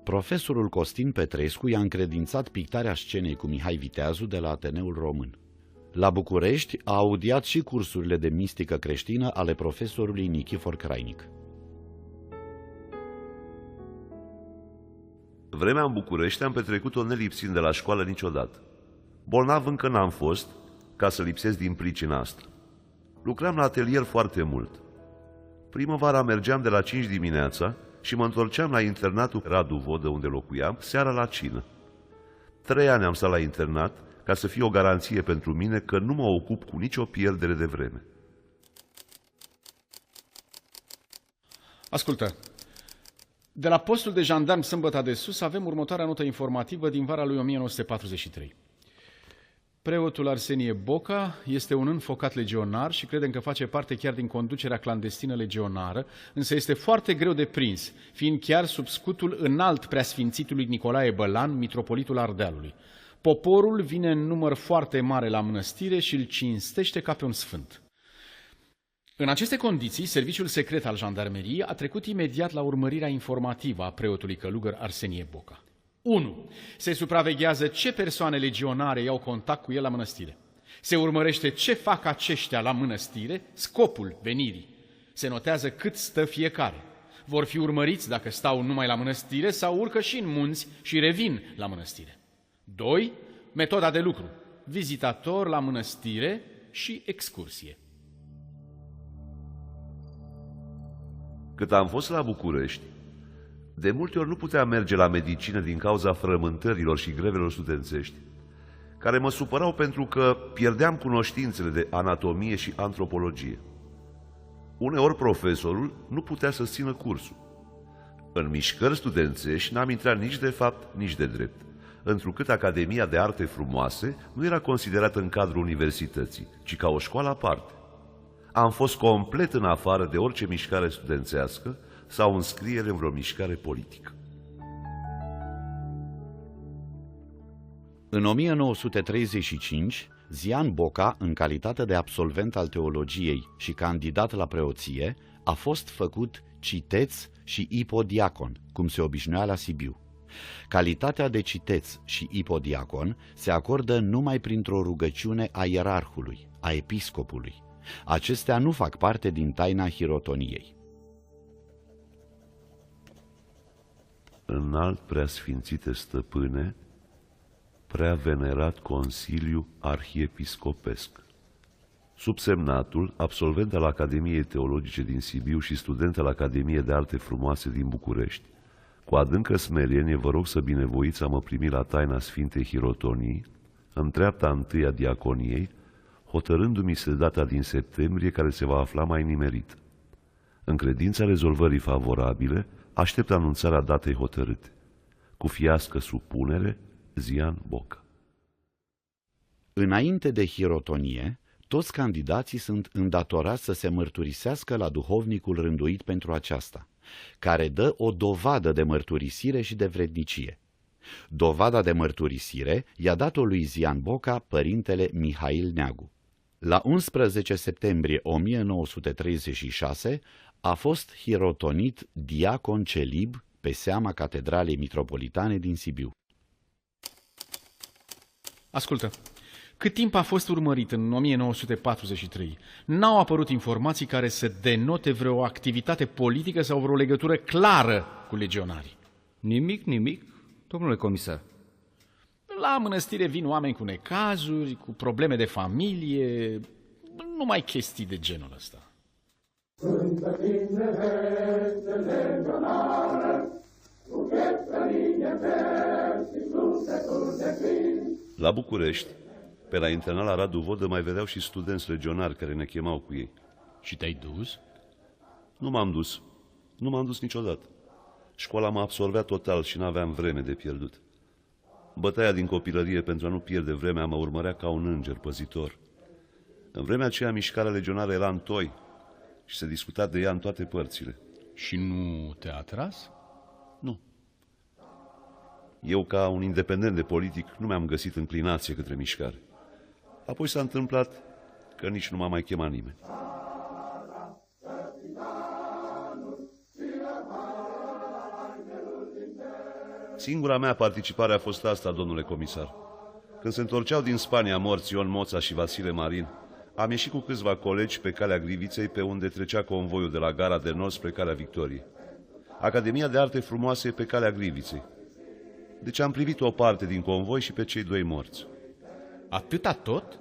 Profesorul Costin Petrescu i-a încredințat pictarea scenei cu Mihai Viteazu de la Ateneul Român. La București a audiat și cursurile de mistică creștină ale profesorului Nichifor Crainic. Vremea în București am petrecut-o nelipsind de la școală niciodată. Bolnav încă n-am fost, ca să lipsesc din pricina asta. Lucram la atelier foarte mult. Primăvara mergeam de la 5 dimineața și mă întorceam la internatul Radu Vodă, unde locuiam, seara la cină. 3 ani am stat la internat, ca să fie o garanție pentru mine că nu mă ocup cu nicio pierdere de vreme. Ascultă. De la postul de jandarm Sâmbăta de Sus avem următoarea notă informativă din vara lui 1943. Preotul Arsenie Boca este un înfocat legionar și credem că face parte chiar din conducerea clandestină legionară, însă este foarte greu de prins, fiind chiar sub scutul înalt preasfințitului Nicolae Bălan, mitropolitul Ardealului. Poporul vine în număr foarte mare la mănăstire și îl cinstește ca pe un sfânt. În aceste condiții, serviciul secret al jandarmeriei a trecut imediat la urmărirea informativă a preotului călugăr Arsenie Boca. 1. Se supraveghează ce persoane legionare iau contact cu el la mănăstire. Se urmărește ce fac aceștia la mănăstire, scopul venirii. Se notează cât stă fiecare. Vor fi urmăriți dacă stau numai la mănăstire sau urcă și în munți și revin la mănăstire. 2. Metoda de lucru. Vizitator la mănăstire și excursie. Cât am fost la București, de multe ori nu puteam merge la medicină din cauza frământărilor și grevelor studențești, care mă supărau pentru că pierdeam cunoștințele de anatomie și antropologie. Uneori profesorul nu putea să țină cursul. În mișcări studențești n-am intrat nici de fapt, nici de drept, întrucât Academia de Arte Frumoase nu era considerată în cadrul universității, ci ca o școală aparte. Am fost complet în afară de orice mișcare studențească sau înscriere în vreo mișcare politică. În 1935, Zian Boca, în calitate de absolvent al teologiei și candidat la preoție, a fost făcut citeț și ipodiacon, cum se obișnuia la Sibiu. Calitatea de citeț și ipodiacon se acordă numai printr-o rugăciune a ierarhului, a episcopului. Acestea nu fac parte din taina hirotoniei. Înalt preasfințite stăpâne, prea venerat Consiliu Arhiepiscopesc. Subsemnatul, absolvent al Academiei Teologice din Sibiu și student al Academiei de Arte Frumoase din București, cu adâncă smerenie vă rog să binevoiți a mă primi la taina Sfintei Hirotonii, în treapta întâi a diaconiei, hotărându-mi se data din septembrie care se va afla mai nimerit. În credința rezolvării favorabile, aștept anunțarea datei hotărâte. Cu fiască supunere, Zian Boca. Înainte de hirotonie, toți candidații sunt îndatorați să se mărturisească la duhovnicul rânduit pentru aceasta, care dă o dovadă de mărturisire și de vrednicie. Dovada de mărturisire i-a dat-o lui Zian Boca părintele Mihail Neagu. La 11 septembrie 1936 a fost hirotonit diacon celib pe seama Catedralei Mitropolitane din Sibiu. Ascultă, cât timp a fost urmărit în 1943, n-au apărut informații care să denote vreo activitate politică sau vreo legătură clară cu legionarii. Nimic, domnule comisar. La mănăstire vin oameni cu necazuri, cu probleme de familie, numai chestii de genul ăsta. La București, pe la internat la Radu Vodă, mai vedeau și studenți legionari care ne chemau cu ei. Și te-ai dus? Nu m-am dus. Nu m-am dus niciodată. Școala m-a absorbea total și n-aveam vreme de pierdut. Bătaia din copilărie pentru a nu pierde vremea mă urmărea ca un înger păzitor. În vremea aceea, mișcarea legionară era în toi și se discuta de ea în toate părțile. Și nu te-a atras? Nu. Eu, ca un independent de politic, nu mi-am găsit înclinație către mișcare. Apoi s-a întâmplat că nici nu m-a mai chemat nimeni. Singura mea participare a fost asta, domnule comisar. Când se întorceau din Spania morți Ion Moța și Vasile Marin, am ieșit cu câțiva colegi pe calea Griviței, pe unde trecea convoiul de la gara de nord spre calea Victoriei. Academia de Arte Frumoase e pe calea Griviței. Deci am privit o parte din convoi și pe cei 2 morți. Atâta tot?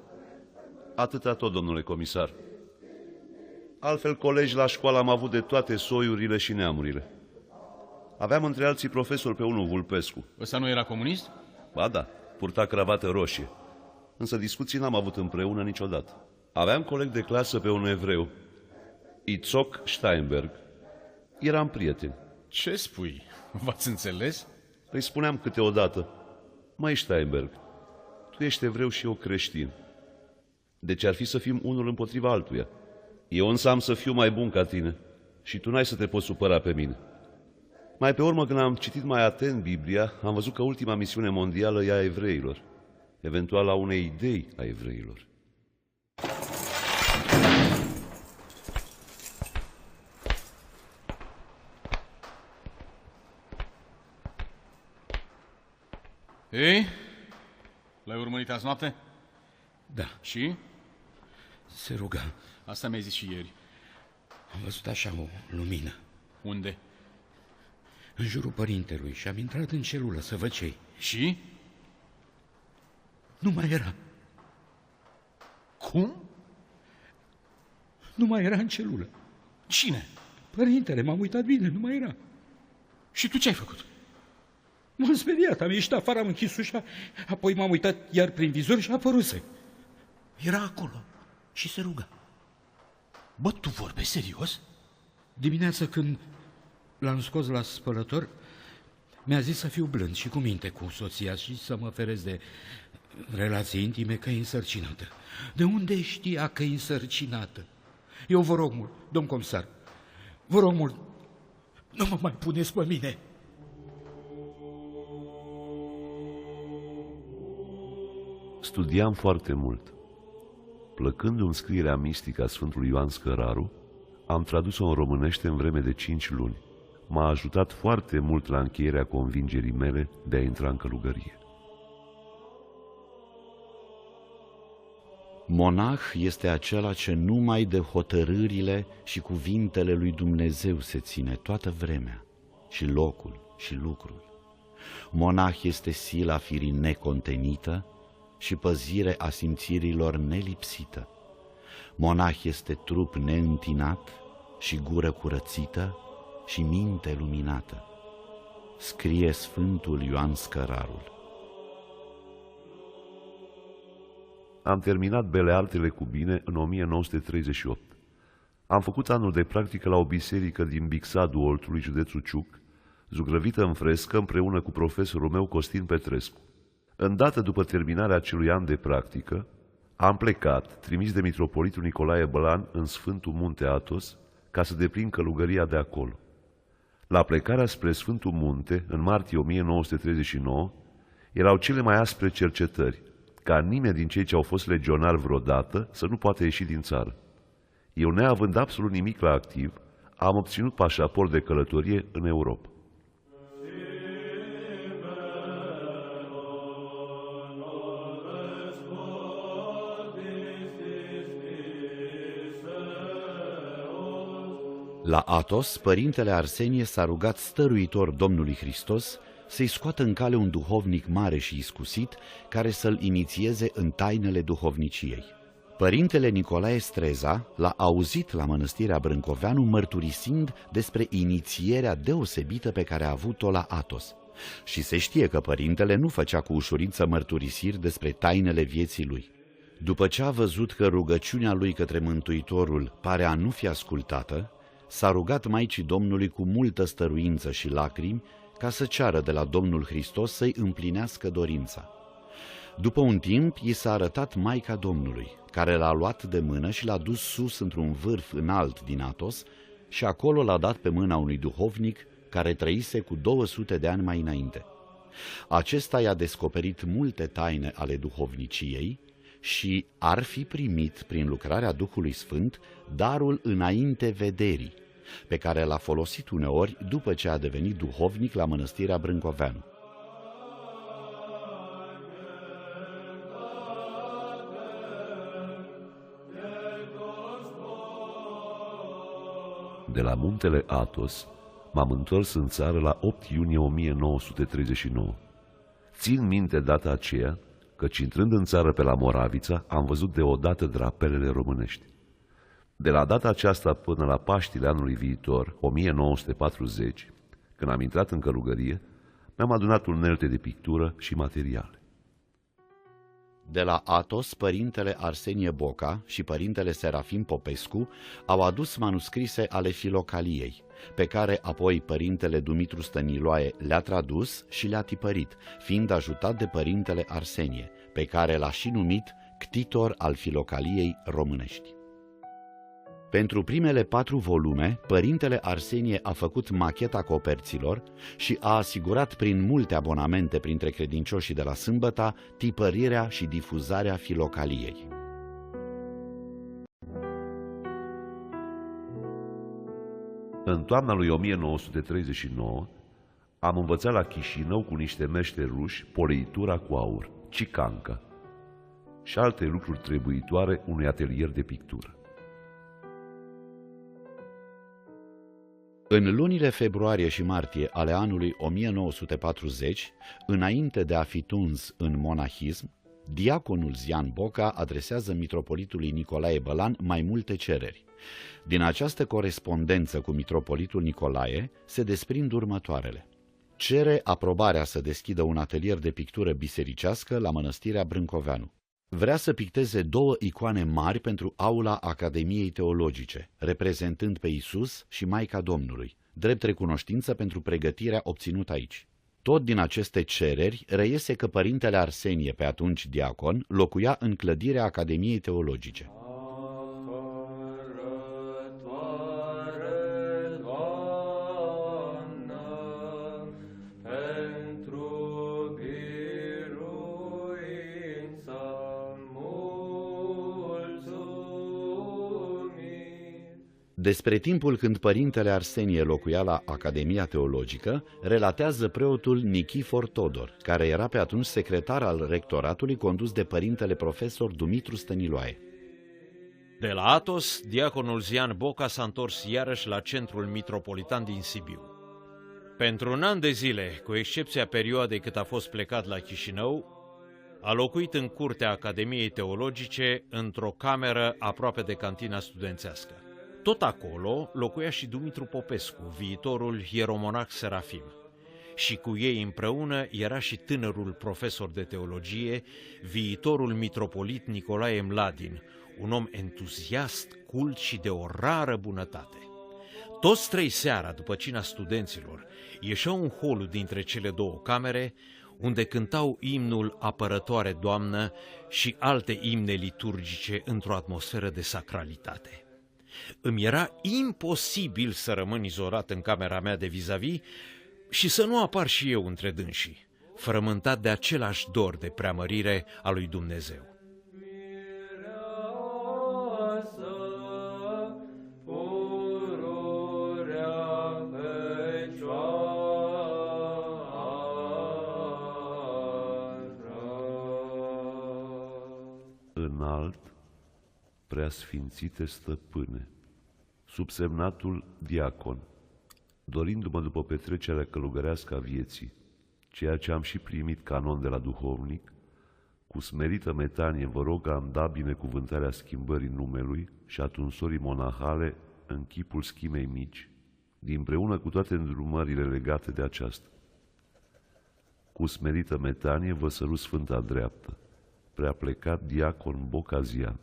Atâta tot, domnule comisar. Altfel, colegi la școală am avut de toate soiurile și neamurile. Aveam între alții profesor pe unul Vulpescu. Ăsta nu era comunist? Ba da, purta cravată roșie. Însă discuții n-am avut împreună niciodată. Aveam coleg de clasă pe un evreu, Itzhak Steinberg. Eram prieteni. Ce spui? V-ați înțeles? Îi spuneam câteodată: măi Steinberg, tu ești evreu și eu creștin. Deci ar fi să fim unul împotriva altuia. Eu însă am să fiu mai bun ca tine și tu n-ai să te poți supăra pe mine. Mai pe urmă, când am citit mai atent Biblia, am văzut că ultima misiune mondială e a evreilor, eventual a unei idei a evreilor. Ei? L-ai urmărit azi noapte? Da. Și? Se ruga. Asta mi-ai zis și ieri. Am văzut așa o lumină. Unde? În jurul părintelui și am intrat în celulă să văd ce-i. Și? Nu mai era. Cum? Nu mai era în celulă. Cine? Părintele, m-am uitat bine, nu mai era. Și tu ce ai făcut? M-am speriat, am ieșit afară, am închis ușa, apoi m-am uitat iar prin vizor și a apăruse. Era acolo și se ruga. Bă, tu vorbești serios? Dimineața când l-am scos la spălător, mi-a zis să fiu blând și cu minte cu soția și să mă feresc de relații intime, că e însărcinată. De unde știa că e însărcinată? Eu vă rog mult, domn comisar, vă rog mult, nu mă mai puneți pe mine. Studiam foarte mult. Plăcându-mi scrierea mistică a Sfântului Ioan Scăraru, am tradus-o în românește în vreme de 5 luni. M-a ajutat foarte mult la încheierea convingerii mele de a intra în călugărie. Monah este acela ce numai de hotărârile și cuvintele lui Dumnezeu se ține toată vremea, și locul și lucrul. Monah este sila firii necontenită și păzire a simțirilor nelipsită. Monah este trup neîntinat și gură curățită și minte luminată. Scrie Sfântul Ioan Scărarul. Am terminat Beleartele cu bine în 1938. Am făcut anul de practică la o biserică din Bixadu Oltului, județul Ciuc, zugrăvită în frescă împreună cu profesorul meu Costin Petrescu. Îndată după terminarea acelui an de practică, am plecat, trimis de mitropolitul Nicolae Bălan în Sfântul Munte Athos, ca să deplin călugăria de acolo. La plecarea spre Sfântul Munte, în martie 1939, erau cele mai aspre cercetări, ca nimeni din cei ce au fost legionari vreodată să nu poată ieși din țară. Eu, neavând absolut nimic la activ, am obținut pașaport de călătorie în Europa. La Athos, părintele Arsenie s-a rugat stăruitor Domnului Hristos să-i scoată în cale un duhovnic mare și iscusit care să-l inițieze în tainele duhovniciei. Părintele Nicolae Streza l-a auzit la mănăstirea Brâncoveanu mărturisind despre inițierea deosebită pe care a avut-o la Athos. Și se știe că părintele nu făcea cu ușurință mărturisiri despre tainele vieții lui. După ce a văzut că rugăciunea lui către Mântuitorul pare a nu fi ascultată, s-a rugat Maicii Domnului cu multă stăruință și lacrimi ca să ceară de la Domnul Hristos să-i împlinească dorința. După un timp, i s-a arătat Maica Domnului, care l-a luat de mână și l-a dus sus într-un vârf înalt din Athos și acolo l-a dat pe mâna unui duhovnic care trăise cu 200 de ani mai înainte. Acesta i-a descoperit multe taine ale duhovniciei și ar fi primit, prin lucrarea Duhului Sfânt, darul înainte vederii, pe care l-a folosit uneori după ce a devenit duhovnic la mănăstirea Brâncoveanu. De la muntele Athos m-am întors în țară la 8 iunie 1939. Țin minte data aceea, căci intrând în țară pe la Moravița, am văzut deodată drapelele românești. De la data aceasta până la Paștile anului viitor, 1940, când am intrat în călugărie, mi-am adunat unelte de pictură și materiale. De la Athos, părintele Arsenie Boca și părintele Serafim Popescu au adus manuscrise ale Filocaliei, pe care apoi părintele Dumitru Stăniloae le-a tradus și le-a tipărit, fiind ajutat de părintele Arsenie, pe care l-a și numit ctitor al Filocaliei românești. Pentru primele 4 volume, părintele Arsenie a făcut macheta coperților și a asigurat prin multe abonamente printre credincioșii de la Sâmbăta tipărirea și difuzarea Filocaliei. În toamna lui 1939 am învățat la Chișinău cu niște meșteri ruși poleitura cu aur, cicanca și alte lucruri trebuitoare unui atelier de pictură. În lunile februarie și martie ale anului 1940, înainte de a fi tuns în monahism, diaconul Zian Boca adresează mitropolitului Nicolae Bălan mai multe cereri. Din această corespondență cu mitropolitul Nicolae se desprind următoarele. Cere aprobarea să deschidă un atelier de pictură bisericească la mănăstirea Brâncoveanu. Vrea să picteze 2 icoane mari pentru aula Academiei Teologice, reprezentând pe Iisus și Maica Domnului, drept recunoștință pentru pregătirea obținută aici. Tot din aceste cereri reiese că părintele Arsenie, pe atunci diacon, locuia în clădirea Academiei Teologice. Despre timpul când părintele Arsenie locuia la Academia Teologică, relatează preotul Nichifor Todor, care era pe atunci secretar al rectoratului condus de părintele profesor Dumitru Stăniloae. De la Athos, diaconul Zian Boca s-a întors iarăși la centrul mitropolitan din Sibiu. Pentru un an de zile, cu excepția perioadei cât a fost plecat la Chișinău, a locuit în curtea Academiei Teologice, într-o cameră aproape de cantina studențească. Tot acolo locuia și Dumitru Popescu, viitorul hieromonah Serafim. Și cu ei împreună era și tânărul profesor de teologie, viitorul mitropolit Nicolae Mladin, un om entuziast, cult și de o rară bunătate. Toți 3 seara, după cina studenților, ieșeau în holul dintre cele 2 camere, unde cântau imnul Apărătoare Doamnă și alte imne liturgice într-o atmosferă de sacralitate. Îmi era imposibil să rămân izolat în camera mea de vis-a-vis și să nu apar și eu între dânsii, frământat de același dor de preamărire a lui Dumnezeu. Înalt, preasfințite stăpâne, subsemnatul diacon, dorindu-mă după petrecerea călugărească a vieții, ceea ce am și primit canon de la duhovnic, cu smerită metanie vă rog a-mi da binecuvântarea schimbării numelui și a tunsorii monahale în chipul schimei mici, dinpreună cu toate îndrumările legate de aceasta. Cu smerită metanie vă sărut sfânta dreaptă, prea plecat diacon Boca Zian.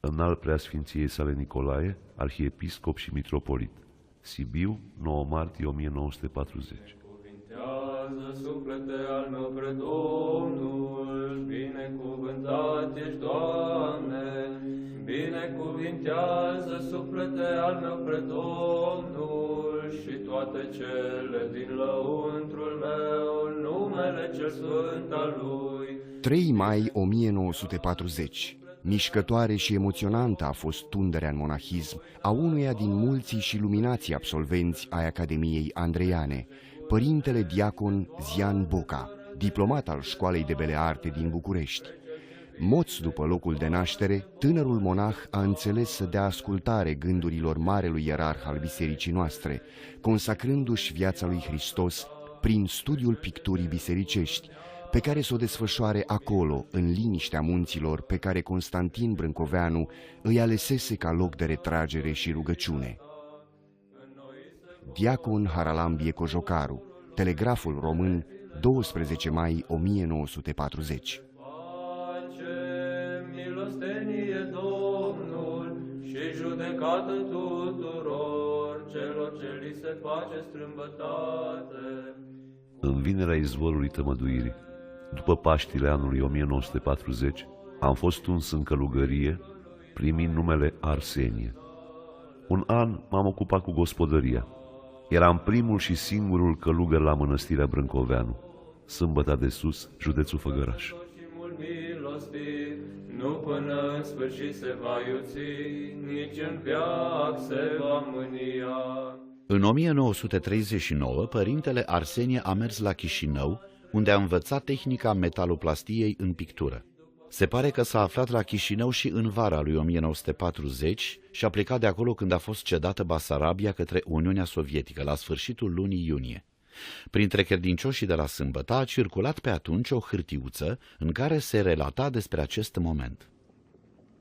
înalt preasfinției sale Nicolae, arhiepiscop și mitropolit. Sibiu, 9 martie 1940. Binecuvintează, suflete al meu pre Domnul, binecuvântat ești, Doamne. Binecuvintează, suflete al meu pre Domnul, și toate cele din lăuntrul meu, numele cel sfânt al Lui. 3 mai 1940. Mișcătoare și emoționantă a fost tunderea în monahism a unuia din mulții și luminații absolvenți ai Academiei Andreiane, părintele diacon Zian Boca, diplomat al Școalei de Bele Arte din București. Moț după locul de naștere, tânărul monah a înțeles să dea ascultare gândurilor marelui ierarh al bisericii noastre, consacrându-și viața lui Hristos prin studiul picturii bisericești, pe care s-o desfășoare acolo, în liniștea munților pe care Constantin Brâncoveanu îi alesese ca loc de retragere și rugăciune. Diacon Haralambie Cojocaru, Telegraful Român, 12 mai 1940. Milostenie Domnul și judecată tuturor celor ce li se face strâmbătate. În vinerea izvorului tămăduirii, după Paștile anului 1940, am fost uns în călugărie, primind numele Arsenie. Un an m-am ocupat cu gospodăria. Eram primul și singurul călugăr la mănăstirea Brâncoveanu, Sâmbăta de Sus, județul Făgăraș. Nu până în sfârșit se va iuți, nici în veac se va mânia. În 1939, părintele Arsenie a mers la Chișinău, unde a învățat tehnica metaloplastiei în pictură. Se pare că s-a aflat la Chișinău și în vara lui 1940 și a plecat de acolo când a fost cedată Basarabia către Uniunea Sovietică, la sfârșitul lunii iunie. Printre credincioșii de la Sâmbăta a circulat pe atunci o hârtiuță în care se relata despre acest moment.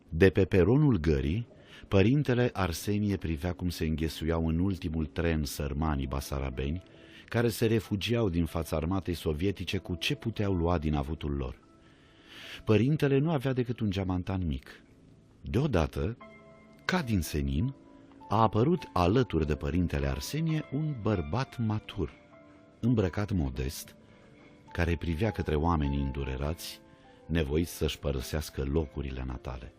De pe peronul gării, părintele Arsenie privea cum se înghesuiau în ultimul tren sărmanii basarabeni, care se refugiau din fața armatei sovietice cu ce puteau lua din avutul lor. Părintele nu avea decât un geamantan mic. Deodată, ca din senin, a apărut alături de părintele Arsenie un bărbat matur, îmbrăcat modest, care privea către oamenii îndurerați, nevoiți să-și părăsească locurile natale.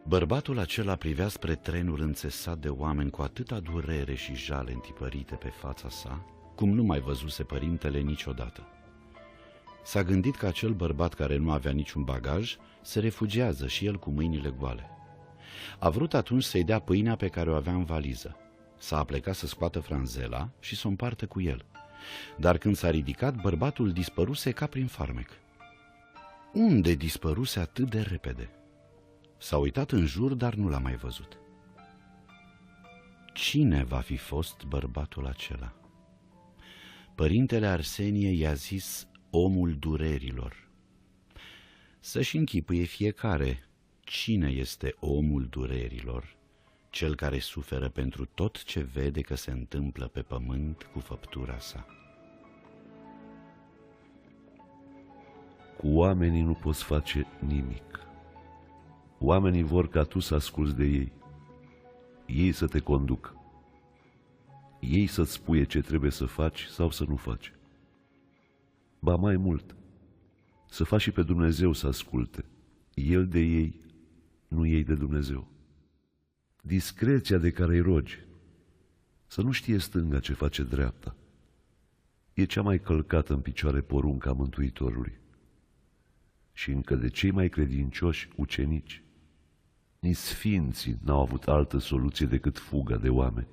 Bărbatul acela privea spre trenul înțesat de oameni cu atâta durere și jale întipărite pe fața sa, cum nu mai văzuse părintele niciodată. S-a gândit că acel bărbat care nu avea niciun bagaj se refugiază și el cu mâinile goale. A vrut atunci să-i dea pâinea pe care o avea în valiză. S-a aplecat să scoată franzela și să o împartă cu el. Dar când s-a ridicat, bărbatul dispăruse ca prin farmec. Unde dispăruse atât de repede? S-a uitat în jur, dar nu l-a mai văzut. Cine va fi fost bărbatul acela? Părintele Arsenie i-a zis omul durerilor. Să-și închipuie fiecare cine este omul durerilor, cel care suferă pentru tot ce vede că se întâmplă pe pământ cu făptura sa. Cu oamenii nu poți face nimic. Oamenii vor ca tu să asculți de ei. Ei să te conducă. Ei să-ți spune ce trebuie să faci sau să nu faci. Ba mai mult, să faci și pe Dumnezeu să asculte. El de ei, nu ei de Dumnezeu. Discreția de care îi rogi, să nu știe stânga ce face dreapta, e cea mai călcată în picioare porunca Mântuitorului. Și încă de cei mai credincioși ucenici, nici sfinții n-au avut altă soluție decât fuga de oameni,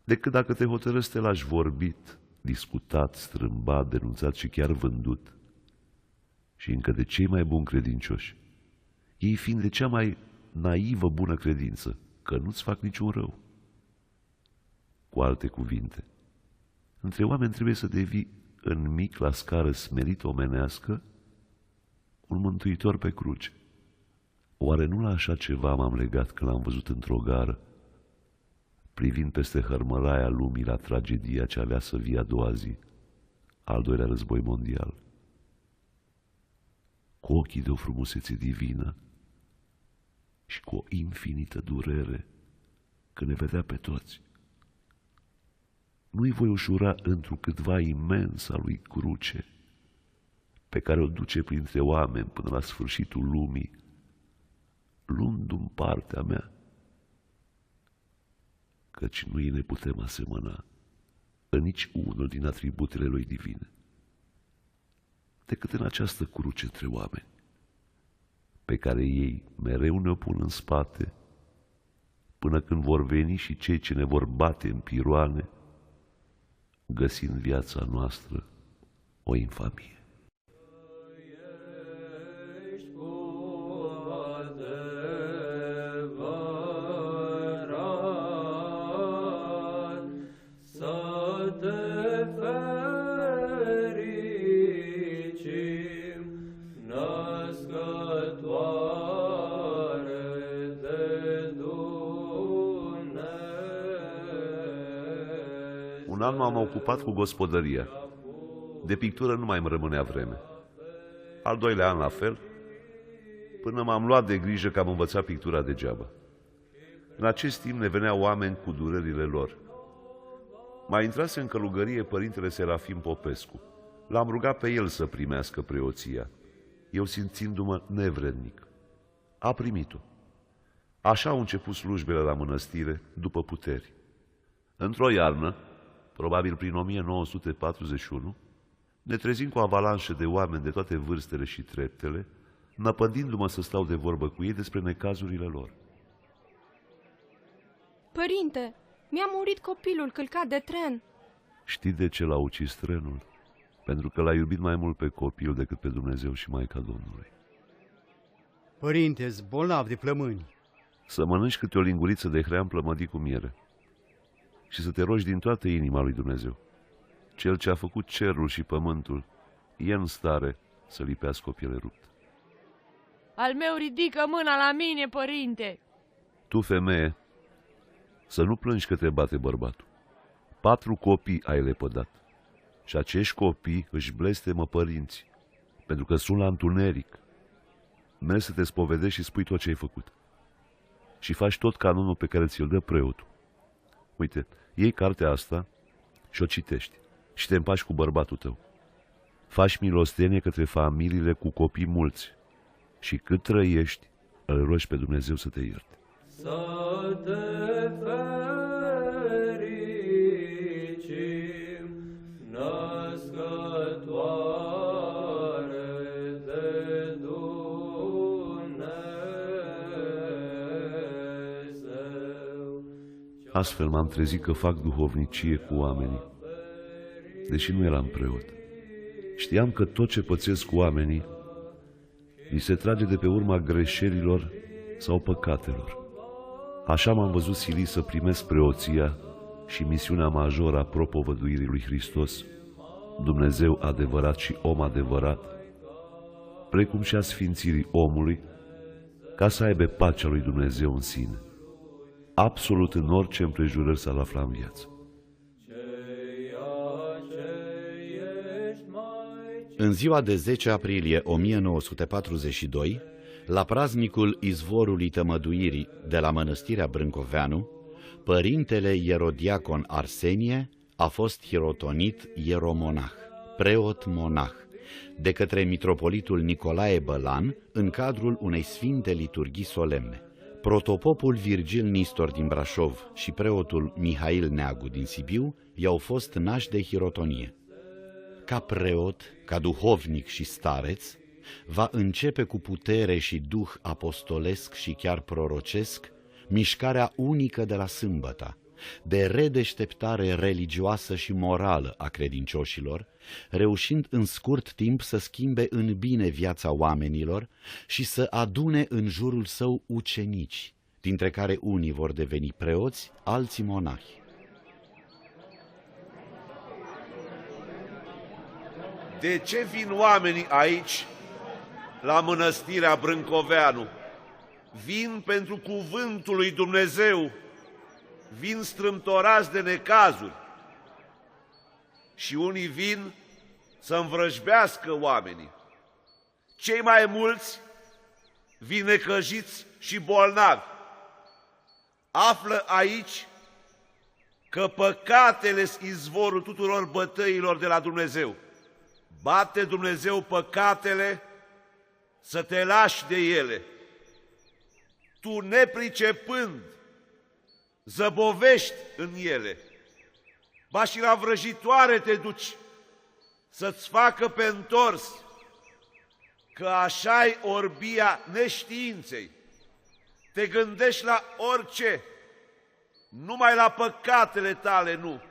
decât dacă te hotărăști să te lași vorbit, discutat, strâmbat, denunțat și chiar vândut. Și încă de cei mai buni credincioși, ei fiind de cea mai naivă bună credință, că nu-ți fac niciun rău. Cu alte cuvinte, între oameni trebuie să devii în mic la scară smerit omenească un mântuitor pe cruce. Oare nu la așa ceva m-am legat când l-am văzut într-o gară, privind peste hărmălaia lumii la tragedia ce avea să vie a doua zi, al doilea război mondial? Cu ochii de o frumusețe divină, și cu o infinită durere când ne vedea pe toți. Nu-i voi ușura întrucâtva imensa lui cruce, pe care o duce printre oameni până la sfârșitul lumii, luându-mi partea mea, căci nu îi ne putem asemăna în nici unul din atributele lui divine, decât în această cruce între oameni, pe care ei mereu ne-o pun în spate, până când vor veni și cei ce ne vor bate în piroane, găsind viața noastră o infamie. Un an m-am ocupat cu gospodăria. De pictură nu mai îmi rămânea vreme. Al doilea an la fel, până m-am luat de grijă că am învățat pictura degeaba. În acest timp ne veneau oameni cu durerile lor. Mai intrase în călugărie părintele Serafim Popescu. L-am rugat pe el să primească preoția, eu simțindu-mă nevrednic. A primit-o. Așa au început slujbele la mănăstire, după puteri. Într-o iarnă, probabil prin 1941, ne trezim cu o avalanșă de oameni de toate vârstele și treptele, năpădindu-mă să stau de vorbă cu ei despre necazurile lor. Părinte, mi-a murit copilul călcat de tren. Știi de ce l-a ucis trenul? Pentru că l-a iubit mai mult pe copil decât pe Dumnezeu și Maica Domnului. Părinte-s bolnav de plămâni. Să mănânci câte o linguriță de hrean plămădit cu miere și să te rogi din toată inima lui Dumnezeu. Cel ce a făcut cerul și pământul e în stare să lipească o piele ruptă. Al meu ridică mâna la mine, părinte. Tu, femeie, să nu plângi că te bate bărbatul. 4 copii ai lepădat și acești copii își blestemă părinții, pentru că sunt la întuneric. Mergi să te spovedești și spui tot ce ai făcut. Și faci tot canonul pe care ți-l dă preotul. Uite, iei cartea asta și o citești și te împaci cu bărbatul tău. Faci milostenie către familiile cu copii mulți și cât trăiești, îl rogi pe Dumnezeu să te ierte. Să te fericim, născătoare de Dumnezeu. Astfel m-am trezit că fac duhovnicie cu oamenii, deși nu eram preot. Știam că tot ce pățesc cu oamenii li se trage de pe urma greșelilor sau păcatelor. Așa m-am văzut silit să primesc preoția și misiunea majoră a propovăduirii lui Hristos, Dumnezeu adevărat și om adevărat, precum și a sfințirii omului, ca să aibă pacea lui Dumnezeu în sine, absolut în orice împrejurări s-ar afla în viață. În ziua de 10 aprilie 1942, la praznicul Izvorului Tămăduirii de la Mănăstirea Brâncoveanu, părintele ierodiacon Arsenie a fost hirotonit ieromonah, preot-monah, de către mitropolitul Nicolae Bălan în cadrul unei sfinte liturghii solemne. Protopopul Virgil Nistor din Brașov și preotul Mihail Neagu din Sibiu i-au fost nași de hirotonie. Ca preot, ca duhovnic și stareț, va începe cu putere și duh apostolesc și chiar prorocesc mișcarea unică de la sâmbăta, de redeșteptare religioasă și morală a credincioșilor, reușind în scurt timp să schimbe în bine viața oamenilor și să adune în jurul său ucenici, dintre care unii vor deveni preoți, alții monahi. De ce vin oamenii aici, la Mănăstirea Brâncoveanu? Vin pentru cuvântul lui Dumnezeu, vin strâmtorați de necazuri și unii vin să învrăjbească oamenii. Cei mai mulți vinecăjiți și bolnavi. Află aici că păcatele sunt izvorul tuturor bătăilor de la Dumnezeu. Bate Dumnezeu păcatele să te lași de ele. Tu, nepricepând, zăbovești în ele. Ba și la vrăjitoare te duci să-ți facă pe întors, că așa-i orbia neștiinței. Te gândești la orice, numai la păcatele tale nu.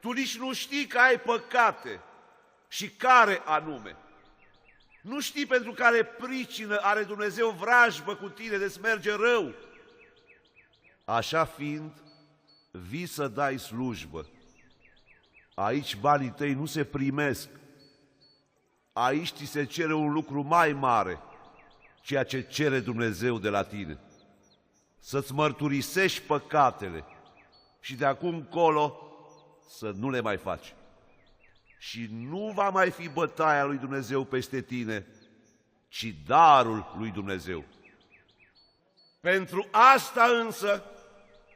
Tu nici nu știi că ai păcate și care anume. Nu știi pentru care pricină are Dumnezeu vrajbă cu tine de-ți merge rău. Așa fiind, vii să dai slujbă. Aici banii tăi nu se primesc. Aici ți se cere un lucru mai mare, ceea ce cere Dumnezeu de la tine. Să-ți mărturisești păcatele și de acum încolo să nu le mai faci. Și nu va mai fi bătaia lui Dumnezeu peste tine, ci darul lui Dumnezeu. Pentru asta însă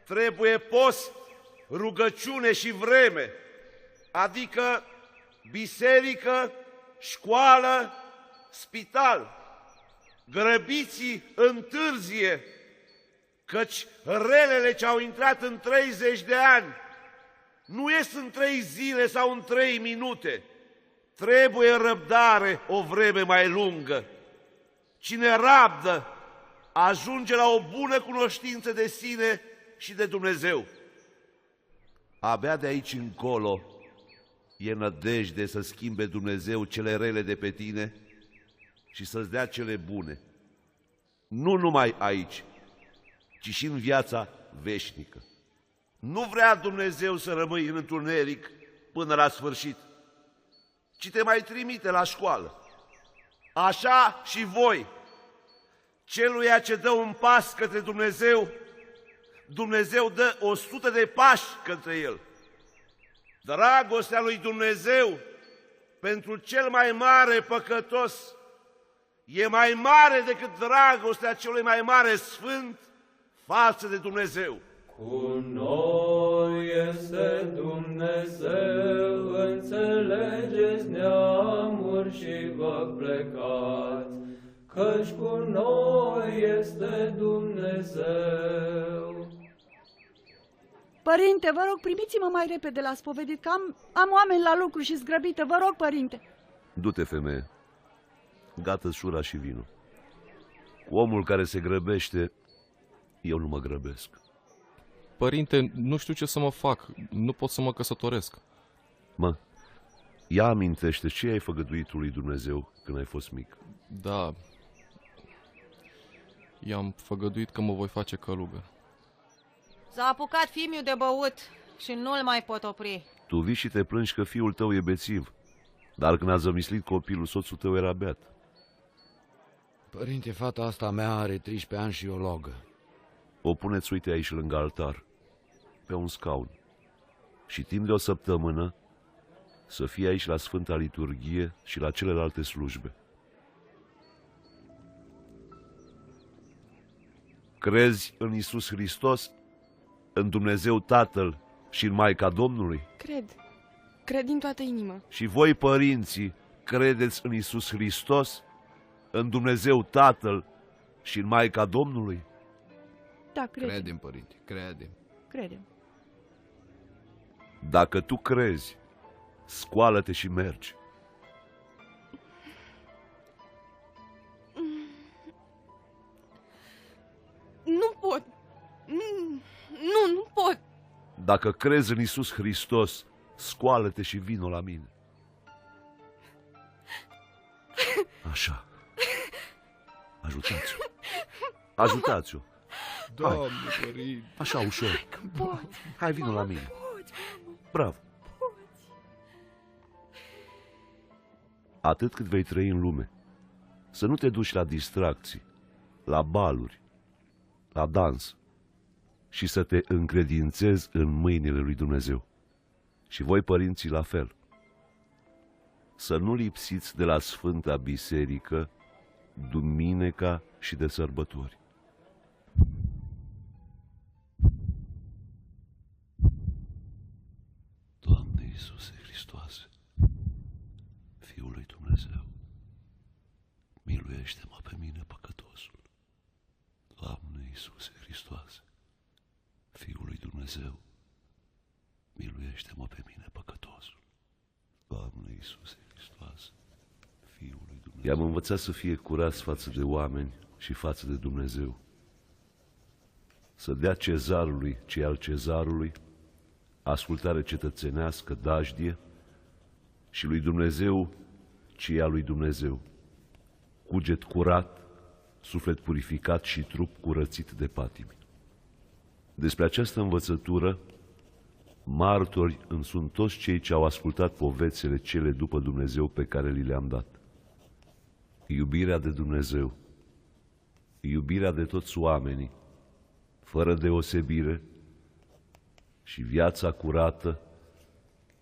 trebuie post, rugăciune și vreme, adică biserică, școală, spital. Grăbiți întârzie, căci relele ce au intrat în 30 de ani nu ies în 3 zile sau în 3 minute. Trebuie răbdare o vreme mai lungă. Cine rabdă ajunge la o bună cunoștință de sine și de Dumnezeu. Abia de aici încolo e nădejde să schimbe Dumnezeu cele rele de pe tine și să-ți dea cele bune. Nu numai aici, ci și în viața veșnică. Nu vrea Dumnezeu să rămâi în întuneric până la sfârșit, ci te mai trimite la școală. Așa și voi, celuia ce dă un pas către Dumnezeu, Dumnezeu dă 100 de pași către el. Dragostea lui Dumnezeu pentru cel mai mare păcătos e mai mare decât dragostea celui mai mare sfânt față de Dumnezeu. Cu noi este Dumnezeu, înțelegeți neamuri și vă plecați, căci cu noi este Dumnezeu. Părinte, vă rog, primiți-mă mai repede la spovedit, că am oameni la lucru și zgrăbită. Vă rog, părinte. Du-te, femeie, gata-ți șura și vinul. Cu omul care se grăbește, eu nu mă grăbesc. Părinte, nu știu ce să mă fac, nu pot să mă căsătoresc. Mă, ia amintește ce ai făgăduit lui Dumnezeu când ai fost mic. Da, i-am făgăduit că mă voi face călugăr. S-a apucat fiul de băut și nu-l mai pot opri. Tu vii și te plângi că fiul tău e bețiv, dar când a zămislit copilul, soțul tău era beat. Părinte, fata asta mea are 13 ani și e o logă. O puneți, uite, aici lângă altar, pe un scaun. Și timp de o săptămână să fie aici la Sfânta Liturghie și la celelalte slujbe. Crezi în Iisus Hristos, în Dumnezeu Tatăl și în Maica Domnului? Cred din toată inima. Și voi, părinții, credeți în Iisus Hristos, în Dumnezeu Tatăl și în Maica Domnului? Da, credem. Credem, părinte, credem. Credem. Dacă tu crezi, scoală-te și mergi. Nu pot. Nu pot. Dacă crezi în Iisus Hristos, scoală-te și vino la mine. Așa. Ajutați-o. Ajutați-o. Doamne, părinte. Așa, ușor. Hai, vino la mine. Bravo. Atât cât vei trăi în lume, să nu te duci la distracții, la baluri, la dans și să te încredințezi în mâinile lui Dumnezeu. Și voi, părinții, la fel. Să nu lipsiți de la Sfânta Biserică duminica și de sărbători. Doamne Iisuse Hristoase, Fiul lui Dumnezeu, miluiește-mă pe mine păcătosul. Doamne Iisuse Hristoase, Fiul lui Dumnezeu, miluiește-mă pe mine păcătosul. Doamne Iisuse Hristoase, Fiul lui Dumnezeu. I-am învățat să fie curați față de oameni și față de Dumnezeu. Să dea cezarului ce al cezarului, ascultare cetățenească, dajdie, și lui Dumnezeu ce e al lui Dumnezeu. Cuget curat, suflet purificat și trup curățit de patimi. Despre această învățătură, martori îmi sunt toți cei ce au ascultat povețele cele după Dumnezeu pe care li le-am dat. Iubirea de Dumnezeu, iubirea de toți oamenii, fără deosebire, și viața curată,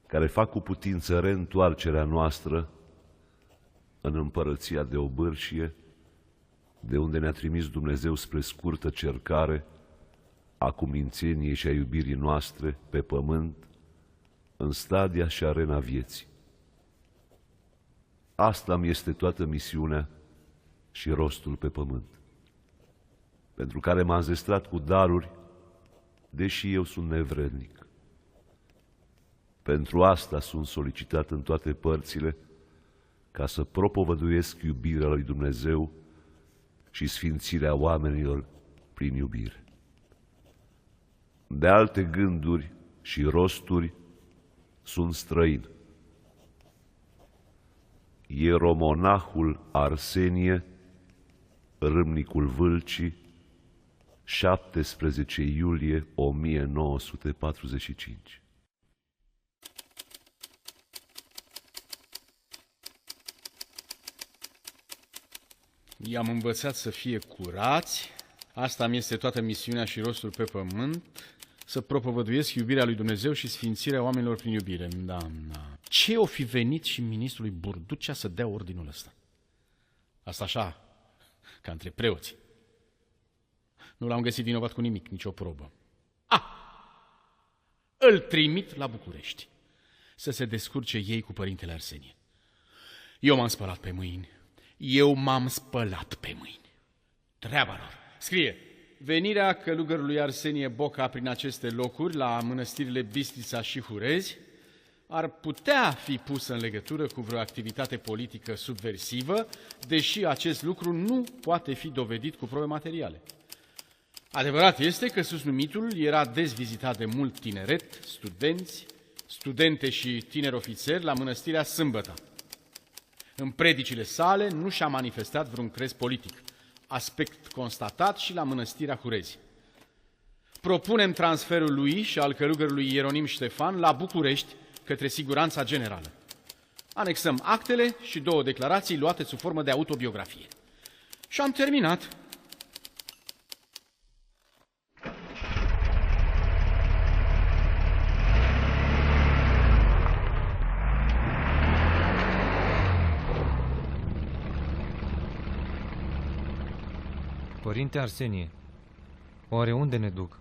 care fac cu putință reîntoarcerea noastră în împărăția de obârșie, de unde ne-a trimis Dumnezeu spre scurtă cercare a cumințeniei și a iubirii noastre pe pământ, în stadia și arena vieții. Asta mi este toată misiunea și rostul pe pământ, pentru care m-am zestrat cu daruri, deși eu sunt nevrednic. Pentru asta sunt solicitat în toate părțile, ca să propovăduiesc iubirea lui Dumnezeu și sfințirea oamenilor prin iubire. De alte gânduri și rosturi sunt străin. Ieromonahul Arsenie, râmnicul Vâlcii, 17 iulie 1945. I-am învățat să fie curați, asta mi este toată misiunea și rostul pe pământ, să propovăduiesc iubirea lui Dumnezeu și sfințirea oamenilor prin iubire. Da. Ce o fi venit și ministrului Burducea să dea ordinul ăsta? Asta așa, ca între preoți. Nu l-am găsit vinovat cu nimic, nicio probă. Îl trimit la București să se descurce ei cu părintele Arsenie. Eu m-am spălat pe mâini. Treaba lor. Scrie: venirea călugărului Arsenie Boca prin aceste locuri, la mănăstirile Bistrița și Hurezi, ar putea fi pusă în legătură cu vreo activitate politică subversivă, deși acest lucru nu poate fi dovedit cu probe materiale. Adevărat este că susnumitul era dezvizitat de mult tineret, studenți, studente și tineri ofițeri la mănăstirea Sâmbăta. În predicile sale nu și-a manifestat vreun crez politic, aspect constatat și la mănăstirea Hurezi. Propunem transferul lui și al călugărului Ieronim Ștefan la București către Siguranța Generală. Anexăm actele și 2 declarații luate sub formă de autobiografie. Și am terminat. Părinte Arsenie, oare unde ne duc?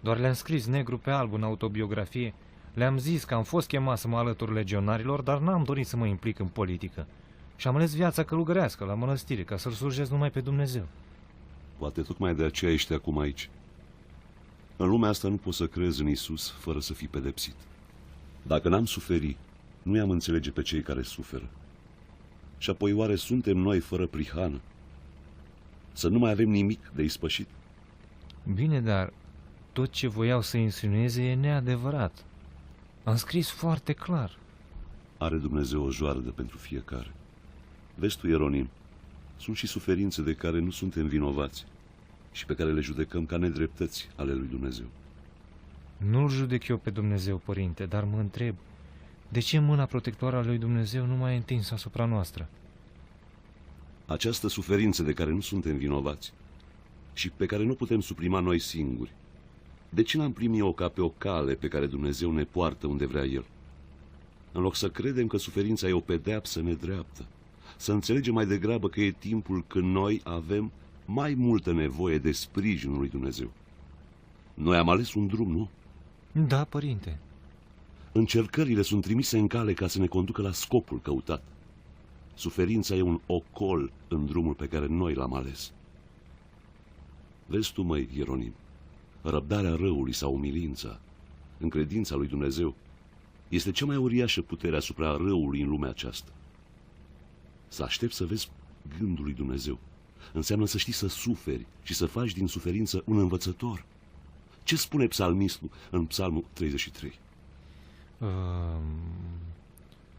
Doar le-am scris negru pe alb în autobiografie, le-am zis că am fost chemat să mă alătur legionarilor, dar n-am dorit să mă implic în politică. Și am ales viața călugărească la mănăstire, ca să-L slujesc numai pe Dumnezeu. Poate tocmai de aceea ești acum aici. În lumea asta nu poți să crezi în Iisus fără să fii pedepsit. Dacă n-am suferit, nu i-am înțelege pe cei care suferă. Și apoi oare suntem noi fără prihană? Să nu mai avem nimic de ispășit? Bine, dar tot ce voiau să insinueze e neadevărat. Am scris foarte clar. Are Dumnezeu o joardă pentru fiecare. Vezi tu, Ieronim, sunt și suferințe de care nu suntem vinovați și pe care le judecăm ca nedreptăți ale lui Dumnezeu. Nu-L judec eu pe Dumnezeu, părinte, dar mă întreb, de ce mâna protectoare a lui Dumnezeu nu mai e întinsă asupra noastră? Această suferință de care nu suntem vinovați și pe care nu putem suprima noi singuri, de ce n-am primit-o ca pe o cale pe care Dumnezeu ne poartă unde vrea El? În loc să credem că suferința e o pedeapsă nedreaptă, să înțelegem mai degrabă că e timpul când noi avem mai multă nevoie de sprijinul lui Dumnezeu. Noi am ales un drum, nu? Da, părinte. Încercările sunt trimise în cale ca să ne conducă la scopul căutat. Suferința e un ocol în drumul pe care noi l-am ales. Vezi tu, măi, Ieronim, răbdarea răului sau umilința, în credința lui Dumnezeu, este cea mai uriașă putere asupra răului în lumea aceasta. Să aștepți să vezi gândul lui Dumnezeu înseamnă să știi să suferi și să faci din suferință un învățător. Ce spune psalmistul în Psalmul 33?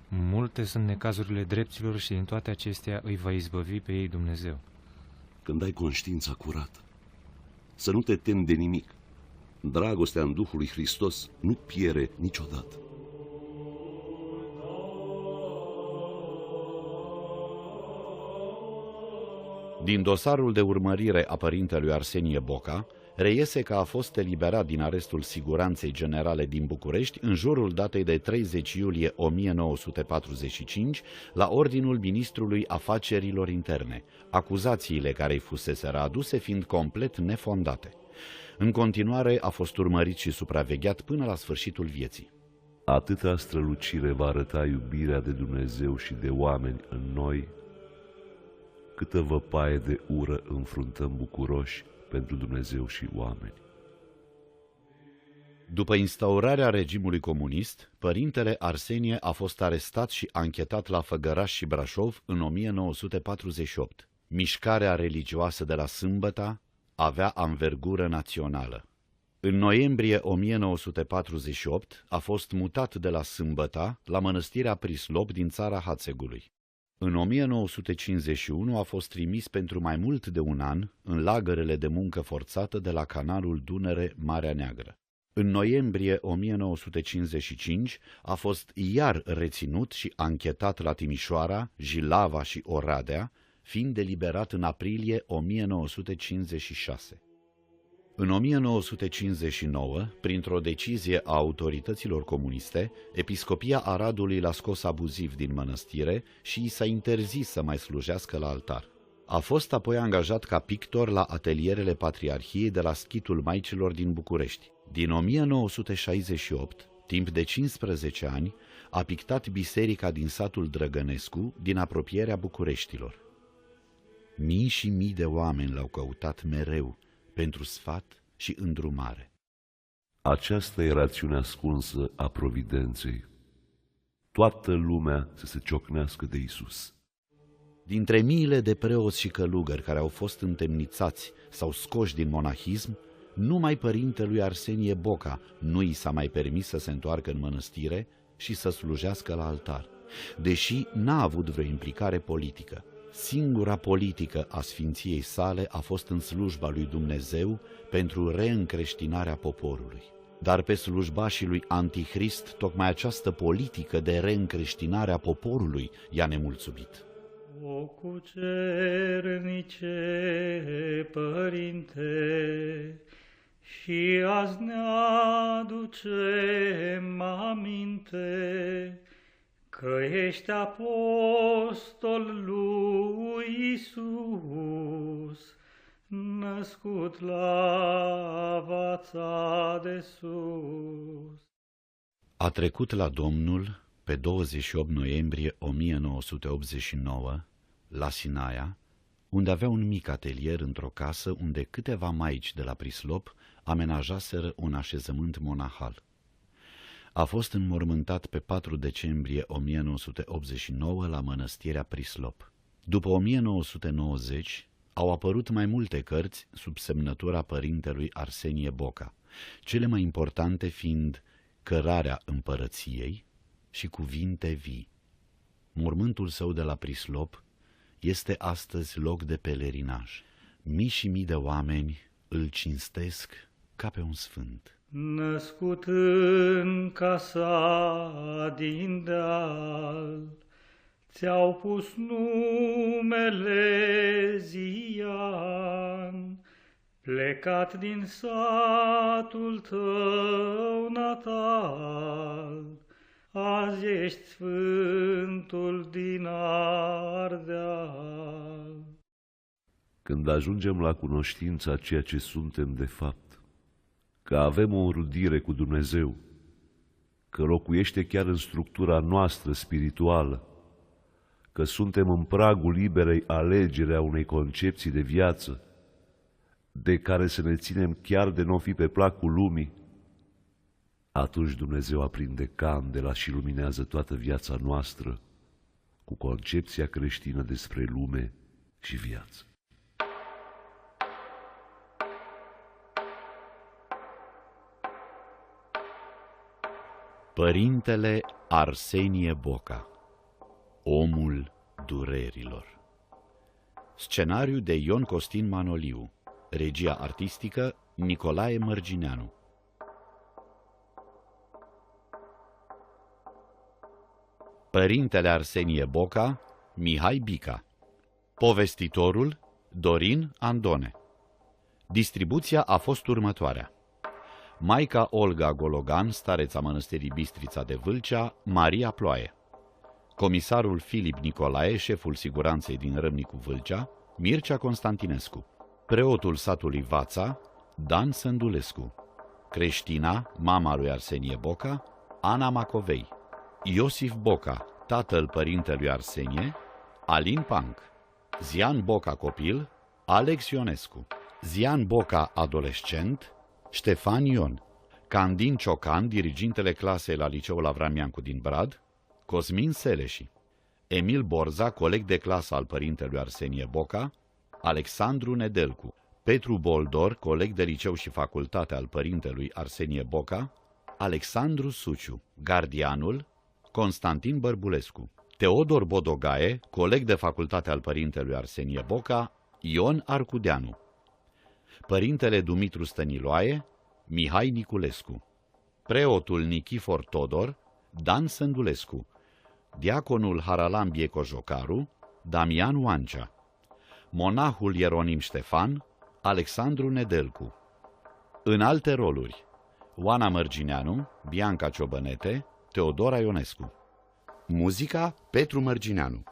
Multe sunt necazurile drepților și din toate acestea îi va izbăvi pe ei Dumnezeu. Când ai conștiința curată, să nu te temi de nimic. Dragostea în Duhul lui Hristos nu pierde niciodată. Din dosarul de urmărire a părintelui Arsenie Boca, reiese că a fost eliberat din arestul Siguranței Generale din București în jurul datei de 30 iulie 1945 la ordinul ministrului afacerilor interne, acuzațiile care îi fuseseră aduse fiind complet nefondate. În continuare a fost urmărit și supravegheat până la sfârșitul vieții. Atâta strălucire va arăta iubirea de Dumnezeu și de oameni în noi, câtă văpaie de ură înfruntăm bucuroși pentru Dumnezeu și oameni. După instaurarea regimului comunist, părintele Arsenie a fost arestat și anchetat la Făgăraș și Brașov în 1948. Mișcarea religioasă de la Sâmbăta avea anvergură națională. În noiembrie 1948 a fost mutat de la Sâmbăta la mănăstirea Prislop din țara Hațegului. În 1951 a fost trimis pentru mai mult de un an în lagărele de muncă forțată de la canalul Dunăre-Marea Neagră. În noiembrie 1955 a fost iar reținut și anchetat la Timișoara, Jilava și Oradea, fiind eliberat în aprilie 1956. În 1959, printr-o decizie a autorităților comuniste, episcopia Aradului l-a scos abuziv din mănăstire și i s-a interzis să mai slujească la altar. A fost apoi angajat ca pictor la atelierele Patriarhiei de la Schitul Maicilor din București. Din 1968, timp de 15 ani, a pictat biserica din satul Drăgănescu, din apropierea Bucureștilor. Mii și mii de oameni l-au căutat mereu pentru sfat și îndrumare. Aceasta e rațiunea ascunsă a providenței. Toată lumea să se ciocnească de Isus. Dintre miile de preoți și călugări care au fost întemnițați sau scoși din monahism, numai părintelui Arsenie Boca nu i s-a mai permis să se întoarcă în mănăstire și să slujească la altar, deși n-a avut vreo implicare politică. Singura politică a sfinției sale a fost în slujba lui Dumnezeu pentru reîncreștinarea poporului. Dar pe slujbașii lui Antichrist, tocmai această politică de reîncreștinare a poporului i-a nemulțumit. O cucernice, Părinte, și azi ne aducem aminte că ești apostol lui Iisus, născut la vața de sus. A trecut la Domnul pe 28 noiembrie 1989, la Sinaia, unde avea un mic atelier într-o casă unde câteva maici de la Prislop amenajaseră un așezământ monahal. A fost înmormântat pe 4 decembrie 1989 la mănăstirea Prislop. După 1990 au apărut mai multe cărți sub semnătura părintelui Arsenie Boca, cele mai importante fiind Cărarea împărăției și Cuvinte vii. Mormântul său de la Prislop este astăzi loc de pelerinaj. Mii și mii de oameni îl cinstesc ca pe un sfânt. Născut în casa din deal, ți-au pus numele Zian, plecat din satul tău natal, azi ești Sfântul din Ardeal. Când ajungem la cunoștința ceea ce suntem de fapt, că avem o înrudire cu Dumnezeu, că locuiește chiar în structura noastră spirituală, că suntem în pragul liberei alegeri a unei concepții de viață, de care să ne ținem chiar de n-o fi pe placul lumii, atunci Dumnezeu aprinde candela și luminează toată viața noastră cu concepția creștină despre lume și viață. Părintele Arsenie Boca, omul durerilor. Scenariu de Ion Costin Manoliu. Regia artistică Nicolae Mărgineanu. Părintele Arsenie Boca, Mihai Bica. Povestitorul Dorin Andone. Distribuția a fost următoarea: maica Olga Gologan, stareța Mănăstirii Bistrița de Vâlcea, Maria Ploaie; comisarul Filip Nicolae, șeful siguranței din Râmnicu Vâlcea, Mircea Constantinescu; preotul satului Vața, Dan Sândulescu; creștina, mama lui Arsenie Boca, Ana Macovei; Iosif Boca, tatăl părintelui Arsenie, Alin Panc; Zian Boca copil, Alex Ionescu; Zian Boca adolescent, Ștefan Ion; Candin Ciocan, dirigintele clasei la Liceul Avram Iancu din Brad, Cosmin Seleși; Emil Borza, coleg de clasă al părintelui Arsenie Boca, Alexandru Nedelcu; Petru Boldor, coleg de liceu și facultate al părintelui Arsenie Boca, Alexandru Suciu; gardianul, Constantin Bărbulescu; Teodor Bodogaie, coleg de facultate al părintelui Arsenie Boca, Ion Arcudeanu; părintele Dumitru Stăniloae, Mihai Niculescu; preotul Nichifor Todor, Dan Sândulescu; diaconul Haralambie Cojocaru, Damian Oancea; monahul Ieronim Ștefan, Alexandru Nedelcu. În alte roluri: Oana Mărgineanu, Bianca Ciobănete, Teodora Ionescu. Muzica Petru Mărgineanu.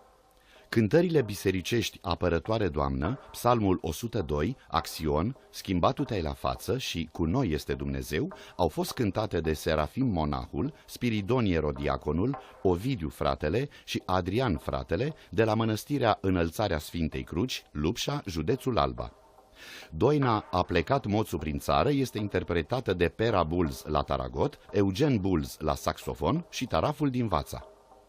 Cântările bisericești Apărătoare Doamnă, Psalmul 102, Axion, Schimbatul te-ai la față și Cu noi este Dumnezeu au fost cântate de Serafim Monahul, Spiridon Ierodiaconul, Ovidiu Fratele și Adrian Fratele de la Mănăstirea Înălțarea Sfintei Cruci, Lupșa, județul Alba. Doina A plecat moțul prin țară este interpretată de Pera Bulz la taragot, Eugen Bulz la saxofon și Taraful din Vața.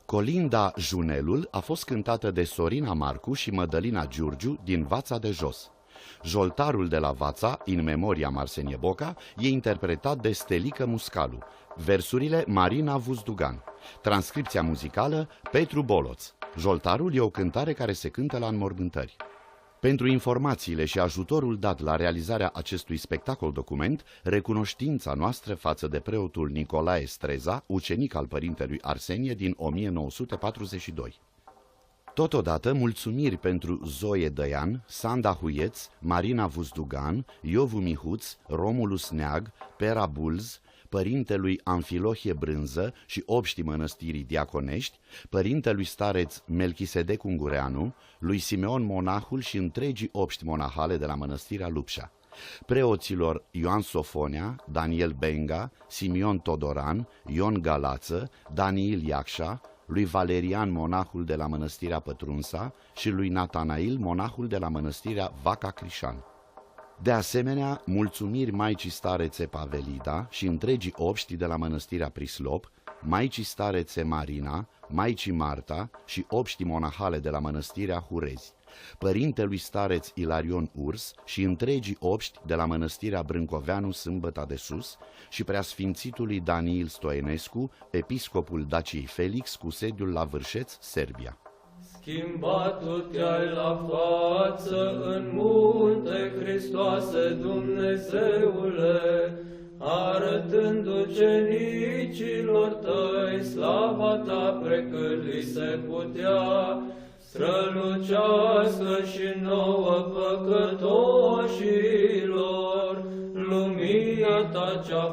Colinda Junelul a fost cântată de Sorina Marcu și Mădălina Giurgiu din Vața de Jos. Joltarul de la Vața, In Memoriam Arsenie Boca, e interpretat de Stelică Muscalu. Versurile Marina Vuzdugan. Transcripția muzicală Petru Boloț. Joltarul e o cântare care se cântă la înmormântări. Pentru informațiile și ajutorul dat la realizarea acestui spectacol document, recunoștința noastră față de preotul Nicolae Streza, ucenic al părintelui Arsenie din 1942. Totodată, mulțumiri pentru Zoe Dăian, Sanda Huieț, Marina Vuzdugan, Iovu Mihuț, Romulus Neag, Pera Bulz, părintelui Amfilohie Brânză și obștii mănăstirii diaconești, părintelui stareț Melchisedec Ungureanu, lui Simeon Monahul și întregii obști monahale de la mănăstirea Lupșa, preoților Ioan Sofonea, Daniel Benga, Simion Todoran, Ion Galață, Daniil Iacșa, lui Valerian Monahul de la mănăstirea Pătrunsa și lui Natanail Monahul de la mănăstirea Vaca Crișan. De asemenea, mulțumiri Maicii Starețe Pavelida și întregii obști de la mănăstirea Prislop, Maicii Starețe Marina, Maicii Marta și obștii monahale de la mănăstirea Hurezi, părintelui stareț Ilarion Urs și întregii obști de la mănăstirea Brâncoveanu Sâmbăta de Sus și preasfințitului Daniil Stoenescu, episcopul Daciei Felix cu sediul la Vârșeț, Serbia. Schimbatul te-ai la față în munte, Hristoase Dumnezeule, arătând ucenicilor tăi slava ta precând li se putea, strălucească și nouă păcătoșilor lumina ta cea